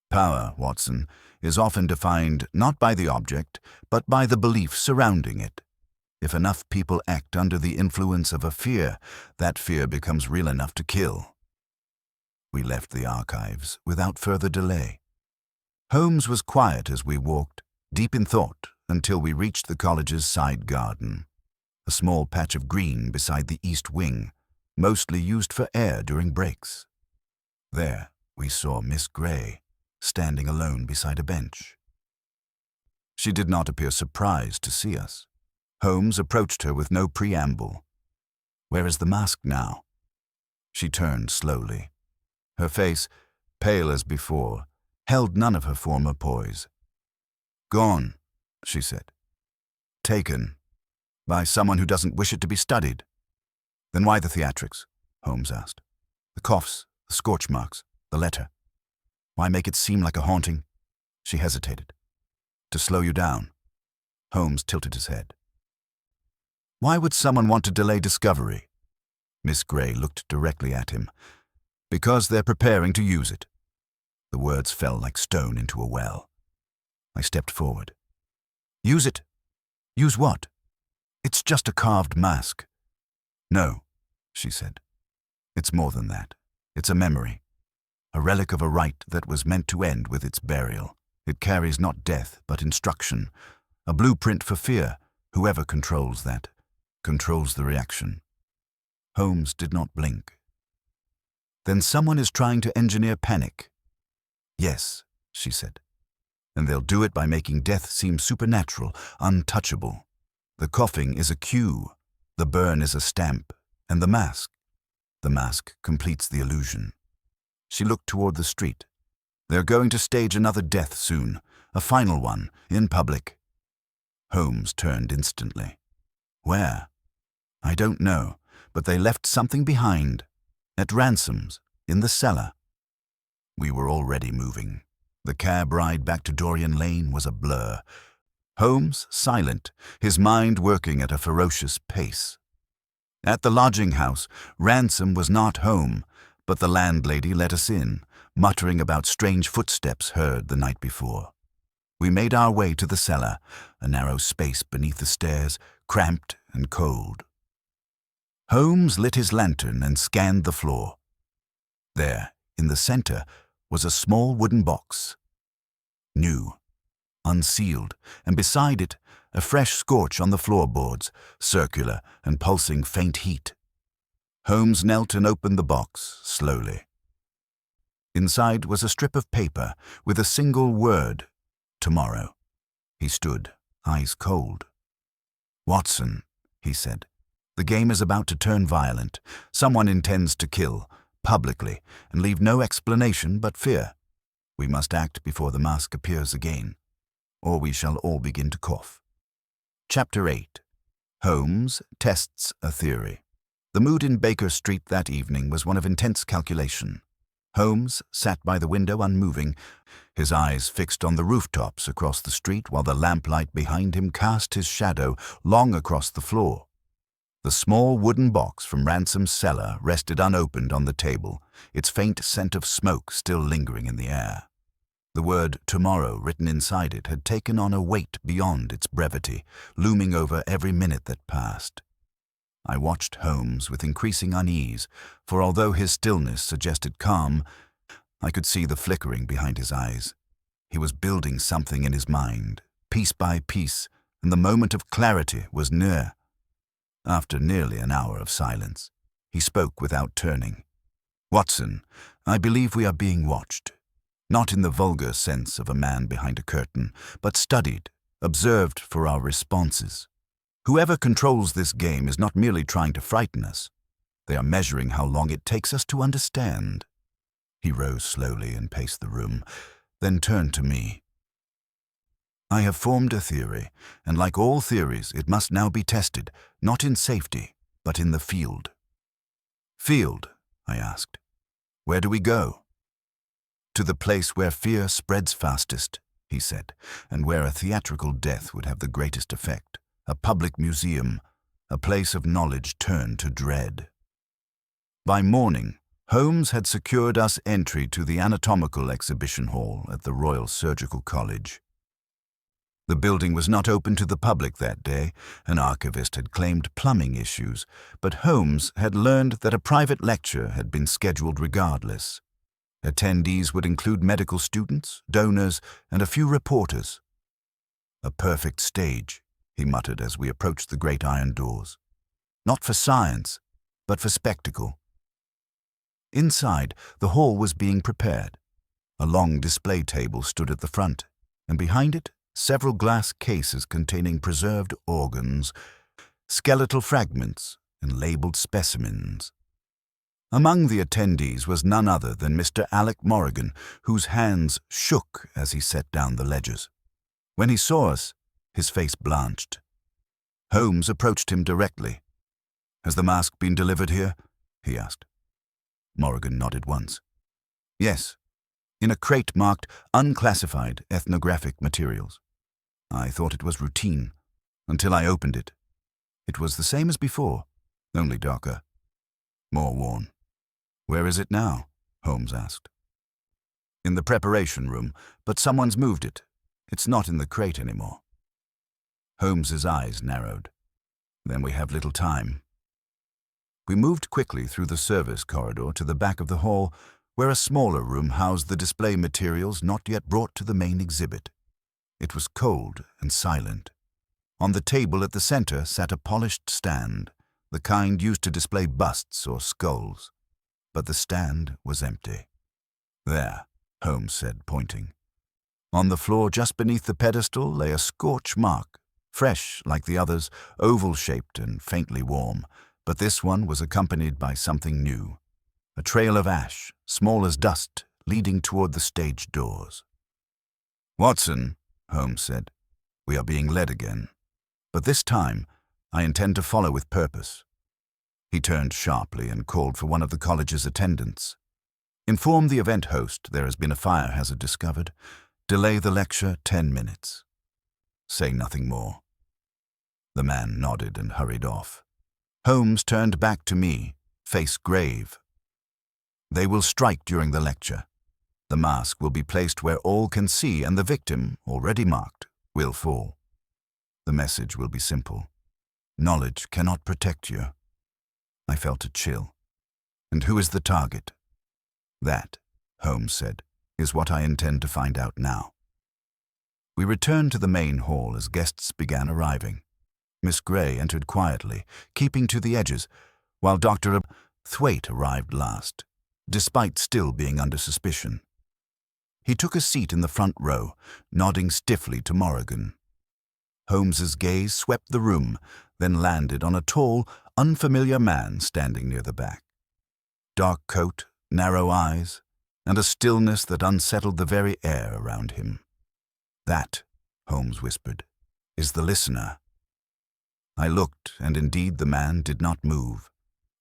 "Power, Watson, is often defined not by the object, but by the belief surrounding it. If enough people act under the influence of a fear, that fear becomes real enough to kill." We left the archives without further delay. Holmes was quiet as we walked, deep in thought, until we reached the college's side garden, a small patch of green beside the east wing, mostly used for air during breaks. There we saw Miss Gray, standing alone beside a bench. She did not appear surprised to see us. Holmes approached her with no preamble. "Where is the mask now?" She turned slowly. Her face, pale as before, held none of her former poise. "Gone," she said. "Taken. By someone who doesn't wish it to be studied." "Then why the theatrics?" Holmes asked. "The coughs, the scorch marks, the letter. Why make it seem like a haunting?" She hesitated. "To slow you down." Holmes tilted his head. "Why would someone want to delay discovery?" Miss Gray looked directly at him. "Because they're preparing to use it." The words fell like stone into a well. I stepped forward. "Use it? Use what?" It's just a carved mask. No, she said. It's more than that. It's a memory. A relic of a rite that was meant to end with its burial. It carries not death, but instruction. A blueprint for fear. Whoever controls that, controls the reaction. Holmes did not blink. Then someone is trying to engineer panic. Yes, she said. And they'll do it by making death seem supernatural, untouchable. The coughing is a cue, the burn is a stamp, and the mask completes the illusion. She looked toward the street. They're going to stage another death soon, a final one, in public. Holmes turned instantly. Where? I don't know, but they left something behind. At Ransom's, in the cellar. We were already moving. The cab ride back to Dorian Lane was a blur. Holmes silent, his mind working at a ferocious pace. At the lodging house, Ransom was not home, but the landlady let us in, muttering about strange footsteps heard the night before. We made our way to the cellar, a narrow space beneath the stairs, cramped and cold. Holmes lit his lantern and scanned the floor. There, in the center, was a small wooden box. New, unsealed, and beside it, a fresh scorch on the floorboards, circular and pulsing faint heat. Holmes knelt and opened the box, slowly. Inside was a strip of paper with a single word, tomorrow. He stood, eyes cold. Watson, he said, the game is about to turn violent. Someone intends to kill, publicly, and leave no explanation but fear. We must act before the mask appears again, or we shall all begin to cough. Chapter 8. Holmes tests a theory. The mood in Baker Street that evening was one of intense calculation. Holmes sat by the window unmoving, his eyes fixed on the rooftops across the street while the lamplight behind him cast his shadow long across the floor. The small wooden box from Ransom's cellar rested unopened on the table, its faint scent of smoke still lingering in the air. The word tomorrow written inside it had taken on a weight beyond its brevity, looming over every minute that passed. I watched Holmes with increasing unease, for although his stillness suggested calm, I could see the flickering behind his eyes. He was building something in his mind, piece by piece, and the moment of clarity was near. After nearly an hour of silence, he spoke without turning. Watson, I believe we are being watched. Not in the vulgar sense of a man behind a curtain, but studied, observed for our responses. Whoever controls this game is not merely trying to frighten us. They are measuring how long it takes us to understand. He rose slowly and paced the room, then turned to me. I have formed a theory, and like all theories, it must now be tested, not in safety, but in the field. Field? I asked. Where do we go? To the place where fear spreads fastest, he said, and where a theatrical death would have the greatest effect. A public museum, a place of knowledge turned to dread. By morning, Holmes had secured us entry to the anatomical exhibition hall at the Royal Surgical College. The building was not open to the public that day. An archivist had claimed plumbing issues, but Holmes had learned that a private lecture had been scheduled regardless. Attendees would include medical students, donors, and a few reporters. A perfect stage, he muttered as we approached the great iron doors. Not for science, but for spectacle. Inside, the hall was being prepared. A long display table stood at the front, and behind it, several glass cases containing preserved organs, skeletal fragments, and labeled specimens. Among the attendees was none other than Mr. Alec Morrigan, whose hands shook as he set down the ledgers. When he saw us, his face blanched. Holmes approached him directly. "Has the mask been delivered here?" he asked. Morrigan nodded once. "Yes, in a crate marked unclassified ethnographic materials. I thought it was routine, until I opened it. It was the same as before, only darker, more worn." "Where is it now?" Holmes asked. "In the preparation room, but someone's moved it. It's not in the crate anymore." Holmes's eyes narrowed. Then we have little time. We moved quickly through the service corridor to the back of the hall, where a smaller room housed the display materials not yet brought to the main exhibit. It was cold and silent. On the table at the center sat a polished stand, the kind used to display busts or skulls. But the stand was empty. "There," Holmes said, pointing. On the floor just beneath the pedestal lay a scorch mark, fresh like the others, oval-shaped and faintly warm, but this one was accompanied by something new. A trail of ash, small as dust, leading toward the stage doors. "Watson," Holmes said, "we are being led again. But this time, I intend to follow with purpose." He turned sharply and called for one of the college's attendants. "Inform the event host there has been a fire hazard discovered. Delay the lecture 10 minutes. Say nothing more." The man nodded and hurried off. Holmes turned back to me, face grave. "They will strike during the lecture. The mask will be placed where all can see, and the victim, already marked, will fall. The message will be simple. Knowledge cannot protect you." I felt a chill. "And who is the target?" "That," Holmes said, "is what I intend to find out now." We returned to the main hall as guests began arriving. Miss Gray entered quietly, keeping to the edges, while Dr. Thwaite arrived last, despite still being under suspicion. He took a seat in the front row, nodding stiffly to Morrigan. Holmes's gaze swept the room, then landed on a tall, unfamiliar man standing near the back. Dark coat, narrow eyes, and a stillness that unsettled the very air around him. "That," Holmes whispered, "is the listener." I looked, and indeed the man did not move.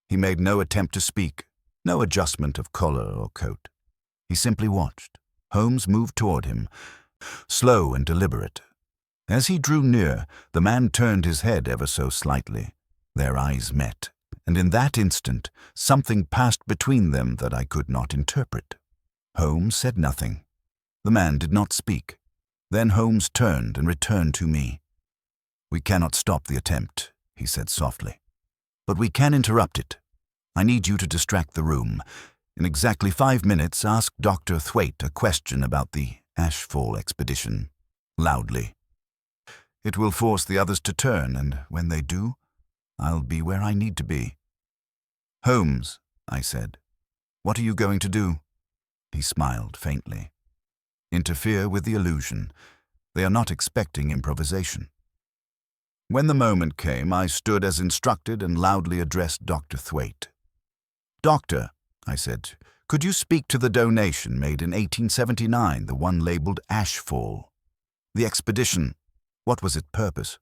He made no attempt to speak, no adjustment of collar or coat. He simply watched. Holmes moved toward him, slow and deliberate. As he drew near, the man turned his head ever so slightly. Their eyes met, and in that instant, something passed between them that I could not interpret. Holmes said nothing. The man did not speak. Then Holmes turned and returned to me. "We cannot stop the attempt," he said softly. "But we can interrupt it. I need you to distract the room. In exactly 5 minutes, ask Dr. Thwaite a question about the Ashfall expedition, loudly. It will force the others to turn, and when they do, I'll be where I need to be." "Holmes," I said, "what are you going to do?" He smiled faintly. "Interfere with the illusion. They are not expecting improvisation." When the moment came, I stood as instructed and loudly addressed Dr. Thwaite. "Doctor," I said, "could you speak to the donation made in 1879, the one labeled Ashfall? The expedition, what was its purpose?"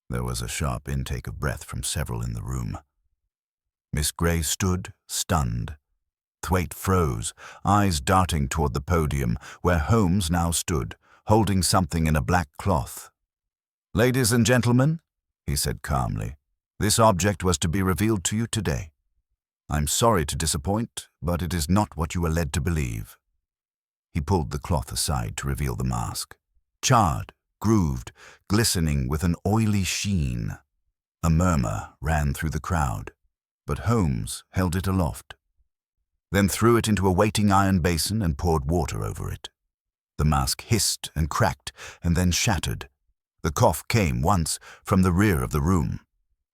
There was a sharp intake of breath from several in the room. Miss Gray stood, stunned. Thwaite froze, eyes darting toward the podium, where Holmes now stood, holding something in a black cloth. "Ladies and gentlemen," he said calmly, "this object was to be revealed to you today. I'm sorry to disappoint, but it is not what you are led to believe." He pulled the cloth aside to reveal the mask. Charred, grooved, glistening with an oily sheen. A murmur ran through the crowd, but Holmes held it aloft, then threw it into a waiting iron basin and poured water over it. The mask hissed and cracked and then shattered. The cough came once from the rear of the room.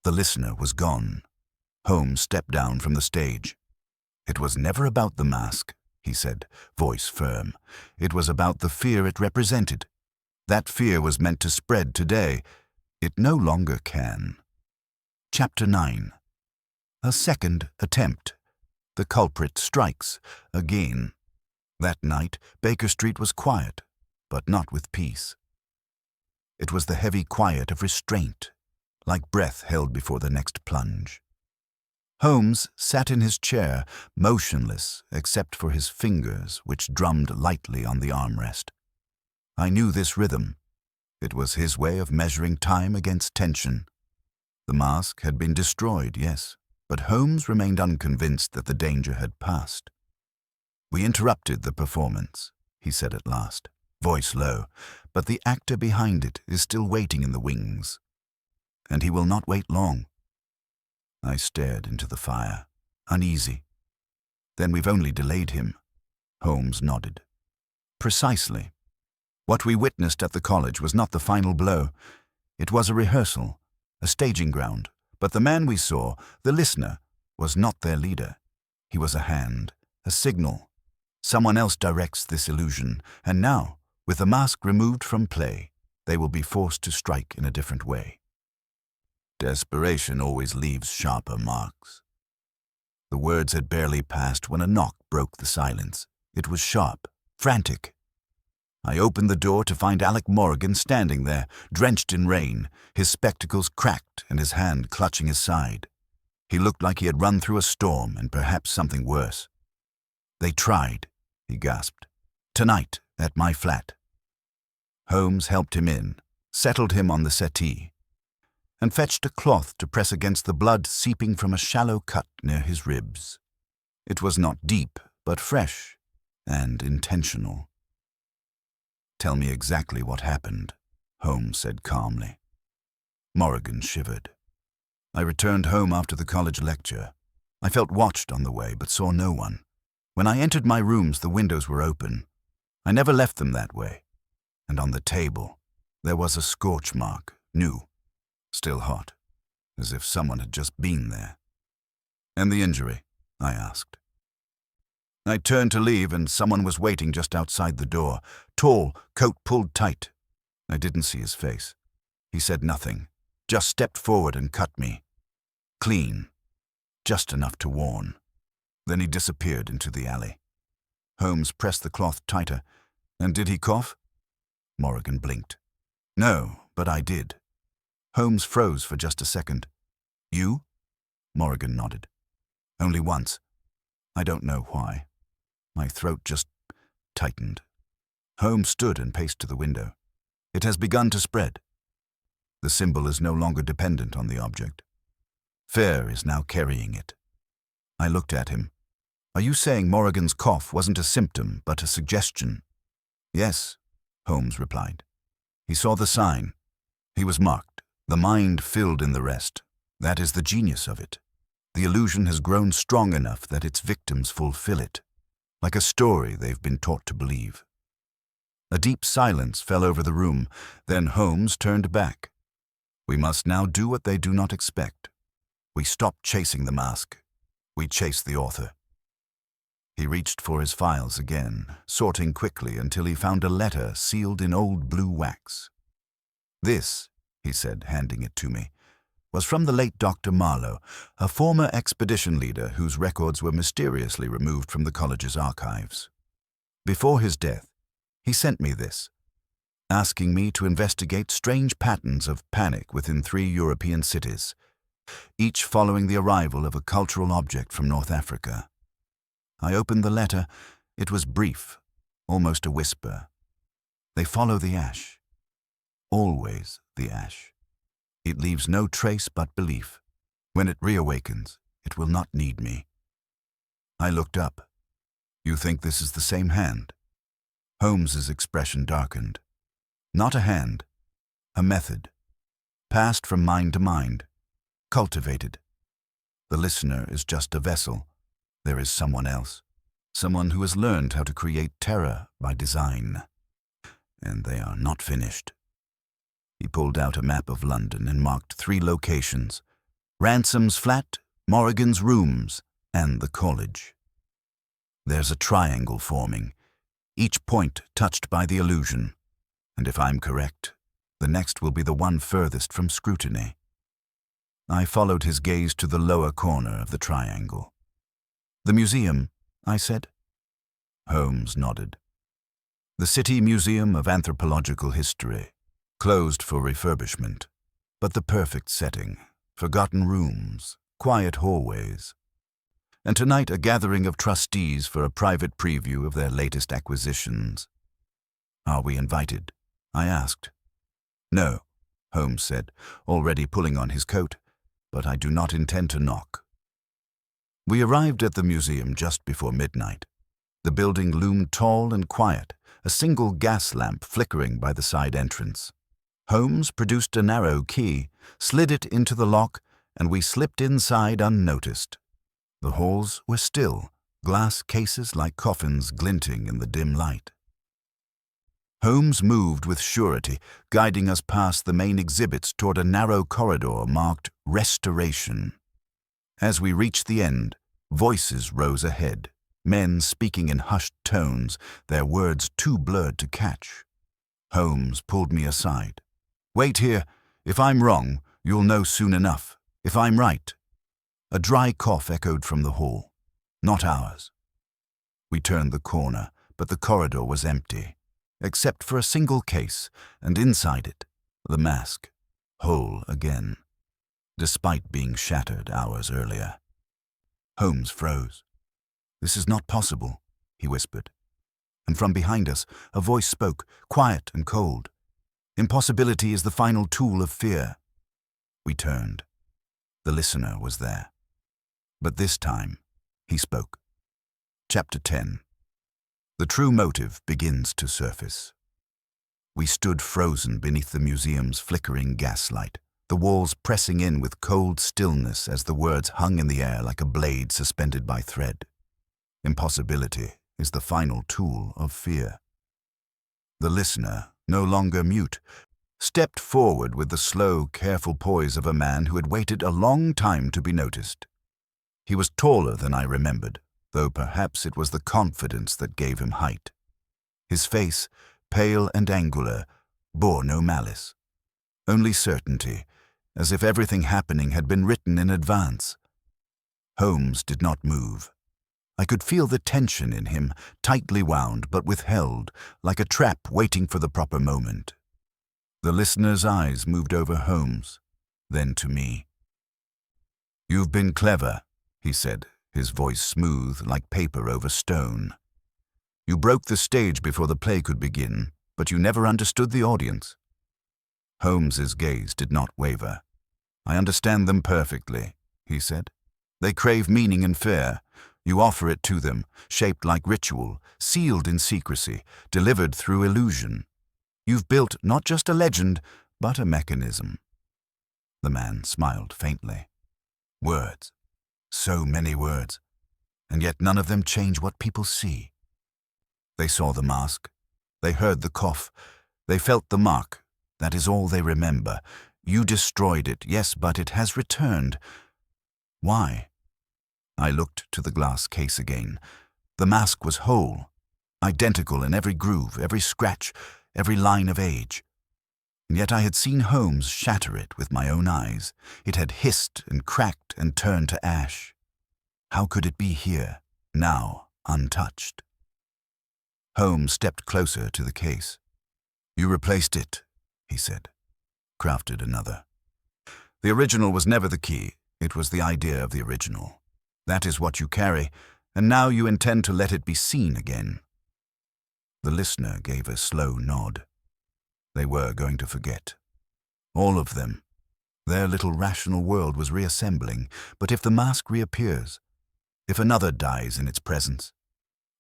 The listener was gone. Holmes stepped down from the stage. "It was never about the mask," he said, voice firm. "It was about the fear it represented. That fear was meant to spread today. It no longer can." Chapter 9. A second attempt. The culprit strikes again. That night, Baker Street was quiet, but not with peace. It was the heavy quiet of restraint, like breath held before the next plunge. Holmes sat in his chair, motionless except for his fingers, which drummed lightly on the armrest. I knew this rhythm. It was his way of measuring time against tension. The mask had been destroyed, yes, but Holmes remained unconvinced that the danger had passed. "We interrupted the performance," he said at last, voice low, "but the actor behind it is still waiting in the wings." and he will not wait long." I stared into the fire, uneasy. "Then we've only delayed him." Holmes nodded. "Precisely. What we witnessed at the college was not the final blow. It was a rehearsal, a staging ground, but the man we saw, the listener, was not their leader. He was a hand, a signal. Someone else directs this illusion, and now, with the mask removed from play, they will be forced to strike in a different way." Desperation always leaves sharper marks. The words had barely passed when a knock broke the silence. It was sharp, frantic. I opened the door to find Alec Morgan standing there, drenched in rain, his spectacles cracked and his hand clutching his side. He looked like he had run through a storm and perhaps something worse. "They tried," he gasped. "Tonight, at my flat." Holmes helped him in, settled him on the settee, and fetched a cloth to press against the blood seeping from a shallow cut near his ribs. It was not deep, but fresh and intentional. "Tell me exactly what happened," Holmes said calmly. Morgan shivered. "I returned home after the college lecture. I felt watched on the way, but saw no one. When I entered my rooms, the windows were open. I never left them that way. And on the table, there was a scorch mark, new, still hot, as if someone had just been there." "And the injury?" I asked. "I turned to leave and someone was waiting just outside the door, tall, coat pulled tight. I didn't see his face. He said nothing, just stepped forward and cut me. Clean, just enough to warn. Then he disappeared into the alley." Holmes pressed the cloth tighter. "And did he cough?" Morgan blinked. "No, but I did." Holmes froze for just a second. "You?" Morgan nodded. "Only once. I don't know why. My throat just tightened." Holmes stood and paced to the window. "It has begun to spread. The symbol is no longer dependent on the object. Fear is now carrying it." I looked at him. "Are you saying Morgan's cough wasn't a symptom, but a suggestion?" "Yes," Holmes replied. "He saw the sign. He was marked. The mind filled in the rest. That is the genius of it. The illusion has grown strong enough that its victims fulfill it, like a story they've been taught to believe." A deep silence fell over the room. Then Holmes turned back. "We must now do what they do not expect. We stop chasing the mask. We chase the author." He reached for his files again, sorting quickly until he found a letter sealed in old blue wax. "This," he said, handing it to me, "was from the late Dr. Marlowe, a former expedition leader whose records were mysteriously removed from the college's archives. Before his death, he sent me this, asking me to investigate strange patterns of panic within 3 European cities, each following the arrival of a cultural object from North Africa." I opened the letter. It was brief, almost a whisper. "They follow the ash. Always the ash. It leaves no trace but belief. When it reawakens, it will not need me." I looked up. "You think this is the same hand?" Holmes's expression darkened. "Not a hand. A method. Passed from mind to mind. Cultivated. The listener is just a vessel. There is someone else. Someone who has learned how to create terror by design. And they are not finished." He pulled out a map of London and marked 3 locations: Ransom's flat, Morgan's rooms, and the college. "There's a triangle forming, each point touched by the illusion, and if I'm correct, the next will be the one furthest from scrutiny." I followed his gaze to the lower corner of the triangle. "The museum," I said. Holmes nodded. "The City Museum of Anthropological History. Closed for refurbishment, but the perfect setting. Forgotten rooms, quiet hallways. And tonight a gathering of trustees for a private preview of their latest acquisitions." "Are we invited?" I asked. "No," Holmes said, already pulling on his coat, "but I do not intend to knock." We arrived at the museum just before midnight. The building loomed tall and quiet, a single gas lamp flickering by the side entrance. Holmes produced a narrow key, slid it into the lock, and we slipped inside unnoticed. The halls were still, glass cases like coffins glinting in the dim light. Holmes moved with surety, guiding us past the main exhibits toward a narrow corridor marked Restoration. As we reached the end, voices rose ahead, men speaking in hushed tones, their words too blurred to catch. Holmes pulled me aside. "Wait here. If I'm wrong, you'll know soon enough. If I'm right." A dry cough echoed from the hall. Not ours. We turned the corner, but the corridor was empty, except for a single case, and inside it, the mask, whole again, despite being shattered hours earlier. Holmes froze. "This is not possible," he whispered. And from behind us, a voice spoke, quiet and cold. "Impossibility is the final tool of fear." We turned. The listener was there. But this time, he spoke. Chapter 10. The true motive begins to surface. We stood frozen beneath the museum's flickering gaslight, the walls pressing in with cold stillness as the words hung in the air like a blade suspended by thread. Impossibility is the final tool of fear. The listener, no longer mute, stepped forward with the slow, careful poise of a man who had waited a long time to be noticed. He was taller than I remembered, though perhaps it was the confidence that gave him height. His face, pale and angular, bore no malice, only certainty, as if everything happening had been written in advance. Holmes did not move. I could feel the tension in him, tightly wound but withheld, like a trap waiting for the proper moment. The listener's eyes moved over Holmes, then to me. "You've been clever," he said, his voice smooth like paper over stone. "You broke the stage before the play could begin, but you never understood the audience." Holmes's gaze did not waver. "I understand them perfectly," he said. "They crave meaning and fear. You offer it to them, shaped like ritual, sealed in secrecy, delivered through illusion. You've built not just a legend, but a mechanism." The man smiled faintly. "Words. So many words, and yet none of them change what people see. They saw the mask. They heard the cough. They felt the mark. That is all they remember. You destroyed it, yes, but it has returned. Why?" I looked to the glass case again. The mask was whole, identical in every groove, every scratch, every line of age. And yet I had seen Holmes shatter it with my own eyes. It had hissed and cracked and turned to ash. How could it be here, now, untouched? Holmes stepped closer to the case. "You replaced it," he said. "Crafted another. The original was never the key. It was the idea of the original. That is what you carry, and now you intend to let it be seen again." The listener gave a slow nod. They were going to forget. All of them. Their little rational world was reassembling, but if the mask reappears, if another dies in its presence,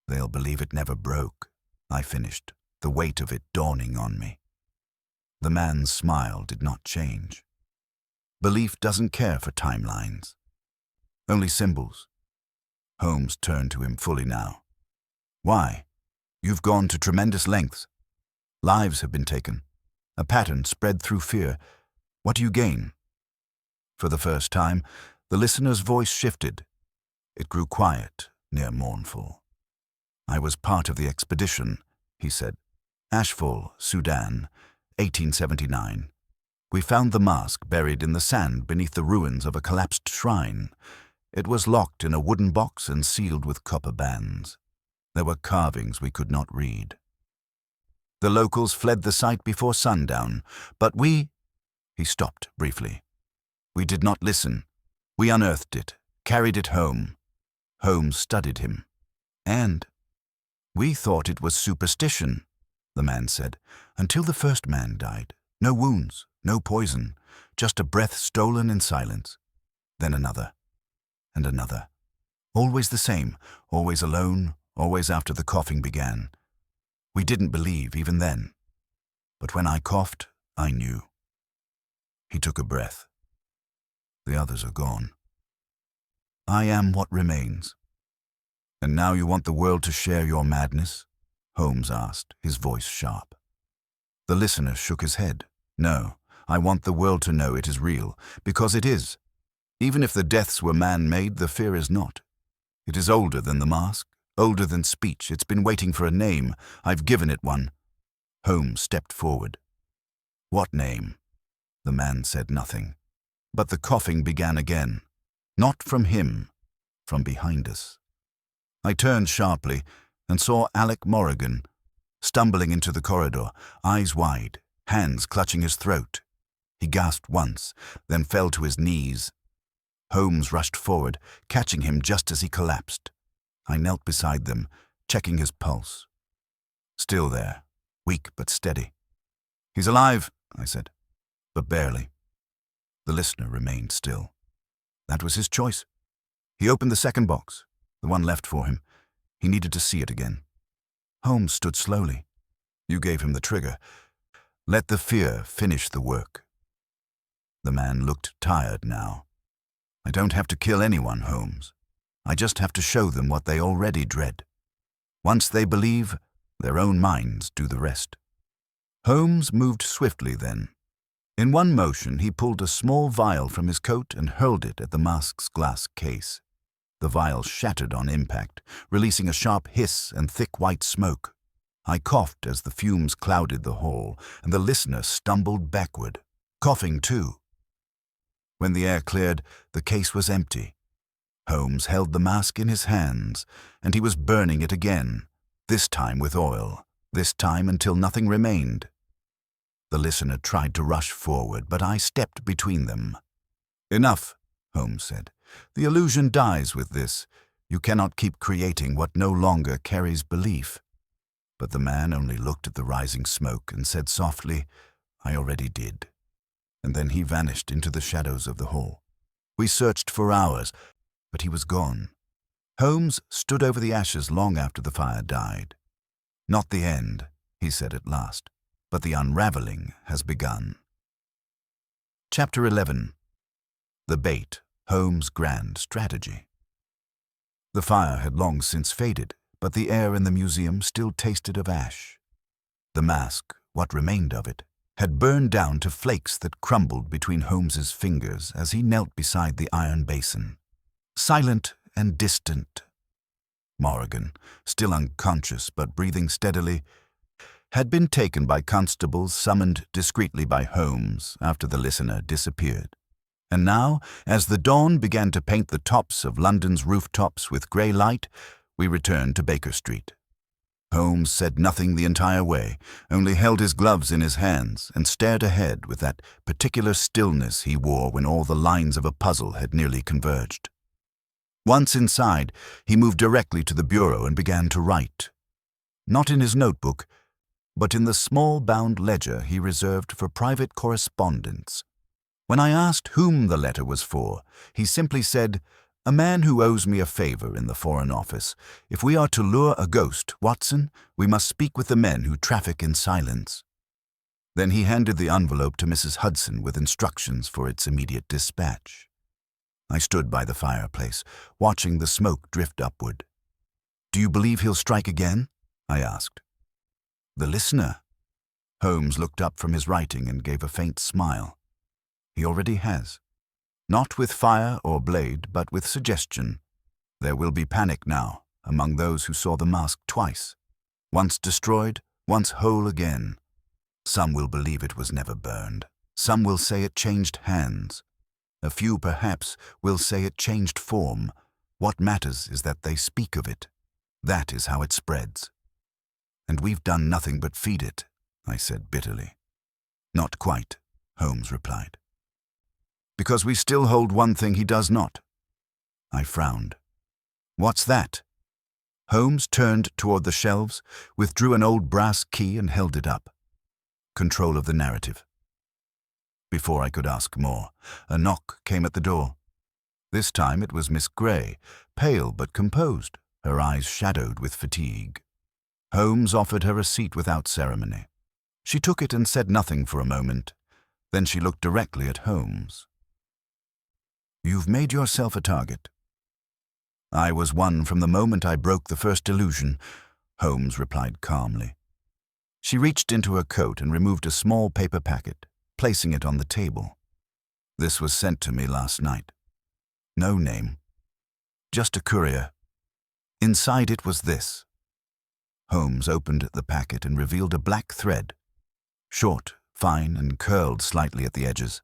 they'll believe it never broke, I finished, the weight of it dawning on me. The man's smile did not change. Belief doesn't care for timelines. Only symbols. Holmes turned to him fully now. "Why? You've gone to tremendous lengths. Lives have been taken. A pattern spread through fear. What do you gain?" For the first time, the listener's voice shifted. It grew quiet, near mournful. "I was part of the expedition," he said. "Ashfall, Sudan, 1879. We found the mask buried in the sand beneath the ruins of a collapsed shrine. It was locked in a wooden box and sealed with copper bands. There were carvings we could not read. The locals fled the site before sundown, but we—" He stopped briefly. "We did not listen. We unearthed it, carried it home." Holmes studied him. "And we thought it was superstition," the man said, "until the first man died. No wounds, no poison, just a breath stolen in silence. Then another, and another. Always the same, always alone, always after the coughing began. We didn't believe even then. But when I coughed, I knew. He took a breath. The others are gone. I am what remains. And now you want the world to share your madness? Holmes asked, his voice sharp. The listener shook his head. No, I want the world to know it is real, because it is. Even if the deaths were man-made, the fear is not. It is older than the mask, older than speech. It's been waiting for a name. I've given it one. Holmes stepped forward. What name? The man said nothing. But the coughing began again. Not from him, from behind us. I turned sharply and saw Alec Morrigan, stumbling into the corridor, eyes wide, hands clutching his throat. He gasped once, then fell to his knees. Holmes rushed forward, catching him just as he collapsed. I knelt beside them, checking his pulse. Still there, weak but steady. He's alive, I said, but barely. The listener remained still. That was his choice. He opened the second box, the one left for him. He needed to see it again. Holmes stood slowly. You gave him the trigger. Let the fear finish the work. The man looked tired now. I don't have to kill anyone, Holmes. I just have to show them what they already dread. Once they believe, their own minds do the rest. Holmes moved swiftly then. In one motion, he pulled a small vial from his coat and hurled it at the mask's glass case. The vial shattered on impact, releasing a sharp hiss and thick white smoke. I coughed as the fumes clouded the hall, and the listener stumbled backward, coughing too. When the air cleared, the case was empty. Holmes held the mask in his hands, and he was burning it again, this time with oil, this time until nothing remained. The listener tried to rush forward, but I stepped between them. Enough, Holmes said. The illusion dies with this. You cannot keep creating what no longer carries belief. But the man only looked at the rising smoke and said softly, I already did. And then he vanished into the shadows of the hall. We searched for hours, but he was gone. Holmes stood over the ashes long after the fire died. Not the end, he said at last, but the unraveling has begun. Chapter 11. The Bait, Holmes' Grand Strategy. The fire had long since faded, but the air in the museum still tasted of ash. The mask, what remained of it, had burned down to flakes that crumbled between Holmes's fingers as he knelt beside the iron basin. Silent and distant. Morrigan, still unconscious but breathing steadily, had been taken by constables summoned discreetly by Holmes after the listener disappeared. And now, as the dawn began to paint the tops of London's rooftops with grey light, we returned to Baker Street. Holmes said nothing the entire way, only held his gloves in his hands and stared ahead with that particular stillness he wore when all the lines of a puzzle had nearly converged. Once inside, he moved directly to the bureau and began to write. Not in his notebook, but in the small bound ledger he reserved for private correspondence. When I asked whom the letter was for, he simply said, A man who owes me a favor in the Foreign Office. If we are to lure a ghost, Watson, we must speak with the men who traffic in silence. Then he handed the envelope to Mrs. Hudson with instructions for its immediate dispatch. I stood by the fireplace, watching the smoke drift upward. Do you believe he'll strike again? I asked. The listener. Holmes looked up from his writing and gave a faint smile. He already has. Not with fire or blade, but with suggestion. There will be panic now among those who saw the mask twice. Once destroyed, once whole again. Some will believe it was never burned. Some will say it changed hands. A few, perhaps, will say it changed form. What matters is that they speak of it. That is how it spreads. And we've done nothing but feed it, I said bitterly. Not quite, Holmes replied. Because we still hold one thing he does not. I frowned. What's that? Holmes turned toward the shelves, withdrew an old brass key and held it up. Control of the narrative. Before I could ask more, a knock came at the door. This time it was Miss Gray, pale but composed, her eyes shadowed with fatigue. Holmes offered her a seat without ceremony. She took it and said nothing for a moment. Then she looked directly at Holmes. "You've made yourself a target." "I was one from the moment I broke the first illusion," Holmes replied calmly. She reached into her coat and removed a small paper packet, placing it on the table. "This was sent to me last night. No name. Just a courier. Inside it was this." Holmes opened the packet and revealed a black thread, short, fine, and curled slightly at the edges.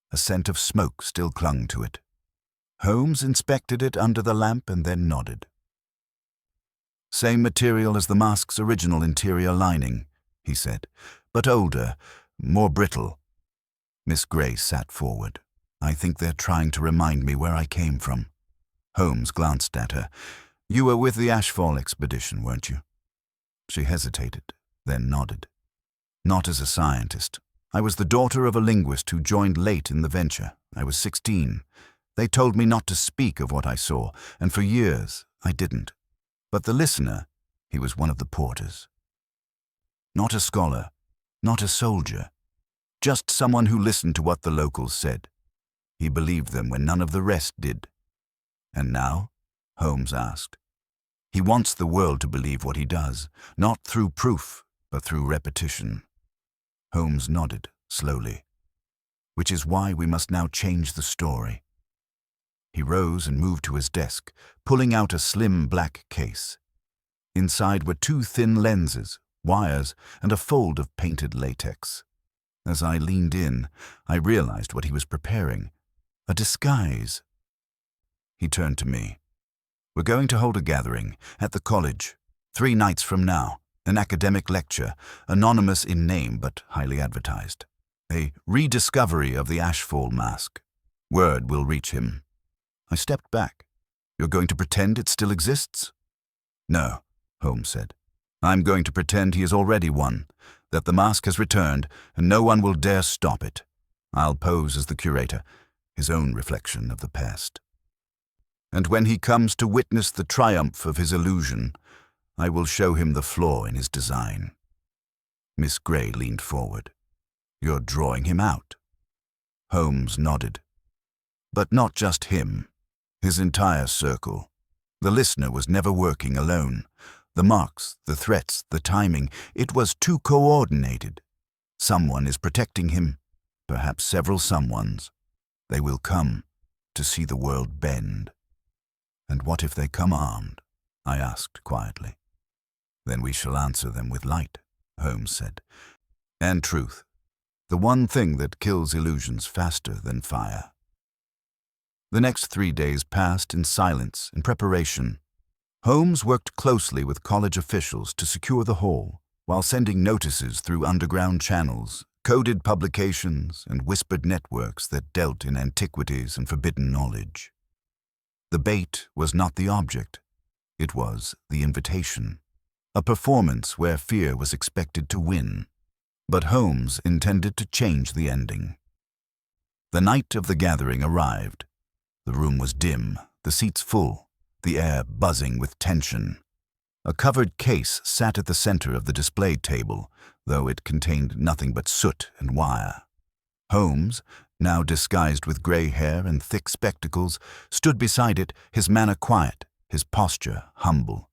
A scent of smoke still clung to it. Holmes inspected it under the lamp and then nodded. "Same material as the mask's original interior lining," he said, "but older, more brittle." Miss Grey sat forward. "I think they're trying to remind me where I came from." Holmes glanced at her. "You were with the Ashfall expedition, weren't you?" She hesitated, then nodded. "Not as a scientist. I was the daughter of a linguist who joined late in the venture. I was 16. They told me not to speak of what I saw, and for years I didn't. But the listener, he was one of the porters. Not a scholar, not a soldier, just someone who listened to what the locals said. He believed them when none of the rest did." "And now?" Holmes asked. "He wants the world to believe what he does, not through proof, but through repetition." Holmes nodded slowly. "Which is why we must now change the story." He rose and moved to his desk, pulling out a slim black case. Inside were 2 thin lenses, wires, and a fold of painted latex. As I leaned in, I realized what he was preparing. A disguise. He turned to me. "We're going to hold a gathering at the college, 3 nights from now. An academic lecture, anonymous in name but highly advertised. A rediscovery of the Ashfall mask. Word will reach him." I stepped back. "You're going to pretend it still exists?" "No," Holmes said. "I'm going to pretend he has already won, that the mask has returned, and no one will dare stop it. I'll pose as the curator, his own reflection of the past. And when he comes to witness the triumph of his illusion, I will show him the flaw in his design." Miss Grey leaned forward. "You're drawing him out." Holmes nodded. "But not just him. His entire circle. The listener was never working alone. The marks, the threats, the timing, it was too coordinated. Someone is protecting him, perhaps several someones. They will come to see the world bend." "And what if they come armed?" I asked quietly. "Then we shall answer them with light," Holmes said. "And truth. The one thing that kills illusions faster than fire." The next 3 days passed in silence and preparation. Holmes worked closely with college officials to secure the hall, while sending notices through underground channels, coded publications, and whispered networks that dealt in antiquities and forbidden knowledge. The bait was not the object. It was the invitation. A performance where fear was expected to win. But Holmes intended to change the ending. The night of the gathering arrived. The room was dim, the seats full, the air buzzing with tension. A covered case sat at the center of the display table, though it contained nothing but soot and wire. Holmes, now disguised with gray hair and thick spectacles, stood beside it, his manner quiet, his posture humble.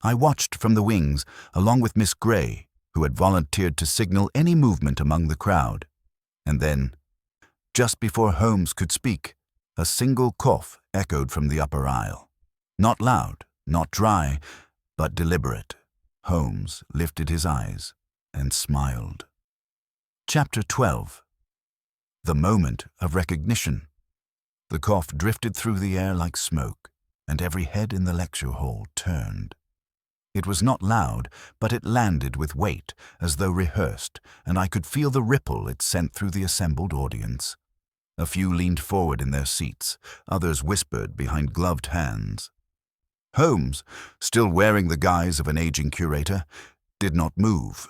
I watched from the wings, along with Miss Grey, who had volunteered to signal any movement among the crowd. And then, just before Holmes could speak, a single cough echoed from the upper aisle. Not loud, not dry, but deliberate. Holmes lifted his eyes and smiled. Chapter 12. The moment of recognition. The cough drifted through the air like smoke, and every head in the lecture hall turned. It was not loud, but it landed with weight, as though rehearsed, and I could feel the ripple it sent through the assembled audience. A few leaned forward in their seats, others whispered behind gloved hands. Holmes, still wearing the guise of an aging curator, did not move.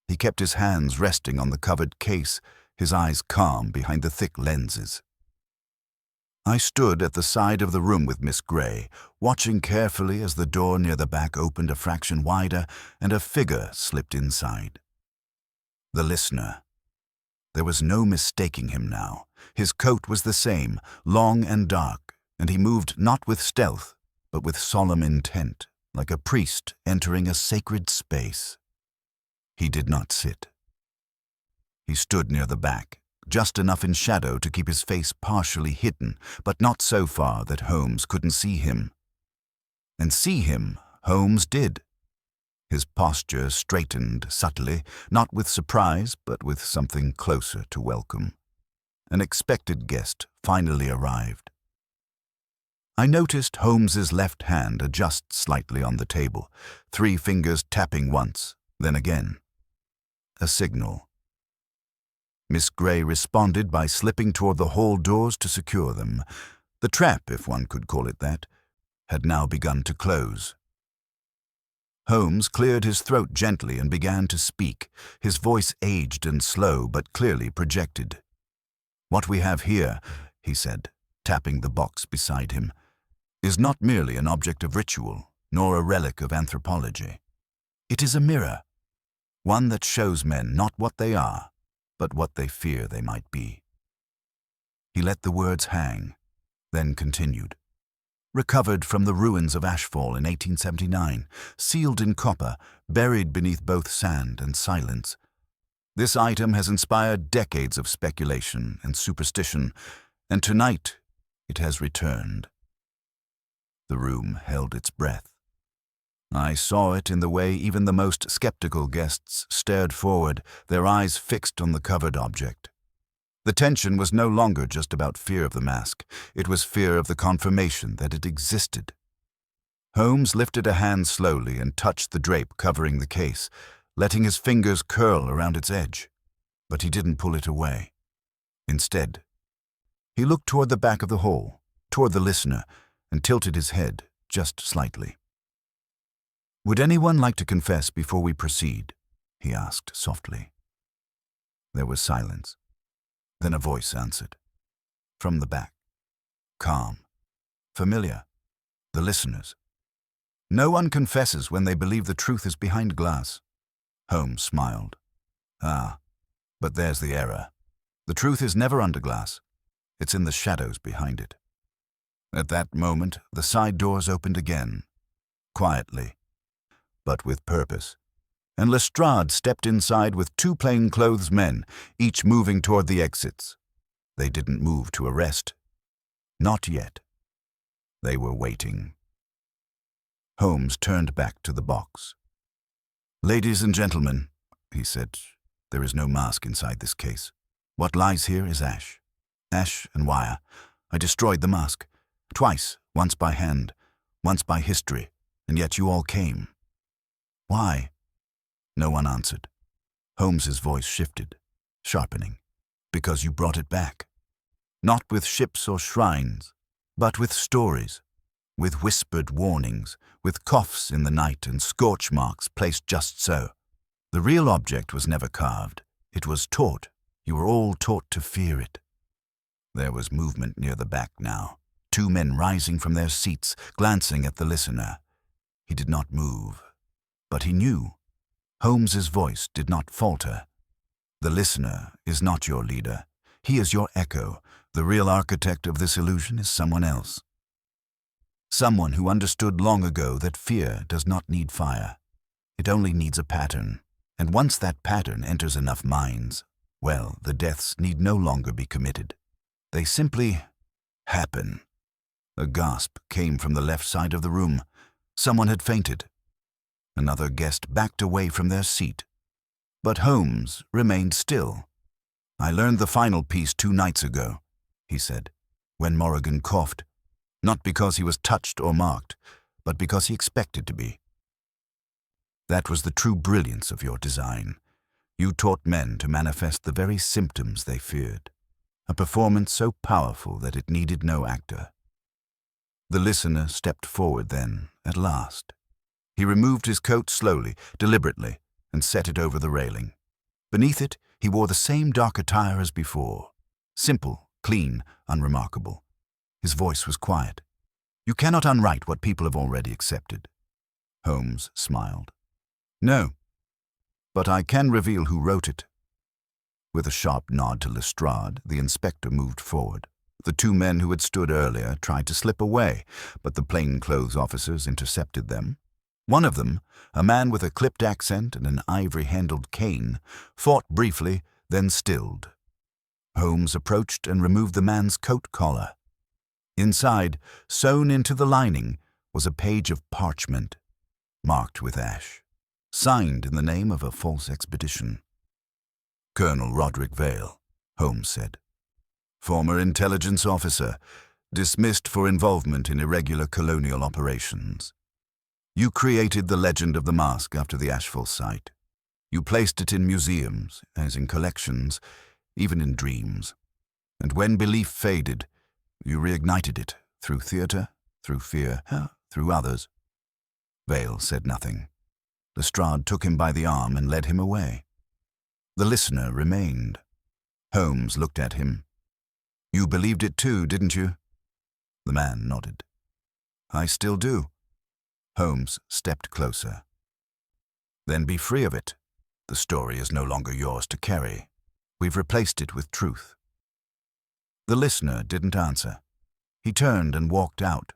He kept his hands resting on the covered case, his eyes calm behind the thick lenses. I stood at the side of the room with Miss Grey, watching carefully as the door near the back opened a fraction wider and a figure slipped inside. The listener. There was no mistaking him now. His coat was the same, long and dark, and he moved not with stealth, but with solemn intent, like a priest entering a sacred space. He did not sit. He stood near the back, just enough in shadow to keep his face partially hidden, but not so far that Holmes couldn't see him. And see him, Holmes did. His posture straightened subtly, not with surprise, but with something closer to welcome. An expected guest finally arrived. I noticed Holmes's left hand adjust slightly on the table, 3 fingers tapping once, then again. A signal. Miss Gray responded by slipping toward the hall doors to secure them. The trap, if one could call it that, had now begun to close. Holmes cleared his throat gently and began to speak, his voice aged and slow but clearly projected. "What we have here," he said, tapping the box beside him, "is not merely an object of ritual, nor a relic of anthropology. It is a mirror, one that shows men not what they are, but what they fear they might be." He let the words hang, then continued. "Recovered from the ruins of Ashfall in 1879, sealed in copper, buried beneath both sand and silence. This item has inspired decades of speculation and superstition, and tonight it has returned." The room held its breath. I saw it in the way even the most skeptical guests stared forward, their eyes fixed on the covered object. The tension was no longer just about fear of the mask. It was fear of the confirmation that it existed. Holmes lifted a hand slowly and touched the drape covering the case, letting his fingers curl around its edge. But he didn't pull it away. Instead, he looked toward the back of the hall, toward the listener, and tilted his head just slightly. "Would anyone like to confess before we proceed?" he asked softly. There was silence. Then a voice answered. From the back. Calm. Familiar. The listeners. "No one confesses when they believe the truth is behind glass." Holmes smiled. "Ah, but there's the error. The truth is never under glass. It's in the shadows behind it." At that moment, the side doors opened again, quietly, but with purpose, and Lestrade stepped inside with 2 plainclothes men, each moving toward the exits. They didn't move to arrest. Not yet. They were waiting. Holmes turned back to the box. "Ladies and gentlemen," he said, "there is no mask inside this case. What lies here is ash. Ash and wire. I destroyed the mask. Twice, once by hand, once by history, and yet you all came. Why?" No one answered. Holmes's voice shifted, sharpening. "Because you brought it back. Not with ships or shrines, but with stories, with whispered warnings, with coughs in the night and scorch marks placed just so. The real object was never carved. It was taught. You were all taught to fear it." There was movement near the back now. 2 men rising from their seats, glancing at the listener. He did not move, but he knew. Holmes's voice did not falter. "The listener is not your leader. He is your echo. The real architect of this illusion is someone else. Someone who understood long ago that fear does not need fire. It only needs a pattern. And once that pattern enters enough minds, well, the deaths need no longer be committed. They simply happen." A gasp came from the left side of the room. Someone had fainted. Another guest backed away from their seat. But Holmes remained still. "I learned the final piece 2 nights ago," he said, when Morrigan coughed. "Not because he was touched or marked, but because he expected to be. That was the true brilliance of your design. You taught men to manifest the very symptoms they feared. A performance so powerful that it needed no actor." The listener stepped forward then, at last. He removed his coat slowly, deliberately, and set it over the railing. Beneath it, he wore the same dark attire as before. Simple, clean, unremarkable. His voice was quiet. "You cannot unwrite what people have already accepted." Holmes smiled. "No, but I can reveal who wrote it." With a sharp nod to Lestrade, the inspector moved forward. The two men who had stood earlier tried to slip away, but the plainclothes officers intercepted them. One of them, a man with a clipped accent and an ivory-handled cane, fought briefly, then stilled. Holmes approached and removed the man's coat collar. Inside, sewn into the lining, was a page of parchment, marked with ash, signed in the name of a false expedition. "Colonel Roderick Vale," Holmes said. "Former intelligence officer, dismissed for involvement in irregular colonial operations. You created the legend of the mask after the Ashfall site. You placed it in museums, as in collections, even in dreams. And when belief faded, you reignited it, through theatre, through fear, through others." Vale said nothing. Lestrade took him by the arm and led him away. The listener remained. Holmes looked at him. "You believed it too, didn't you?" The man nodded. "I still do." Holmes stepped closer. "Then be free of it. The story is no longer yours to carry. We've replaced it with truth." The listener didn't answer. He turned and walked out,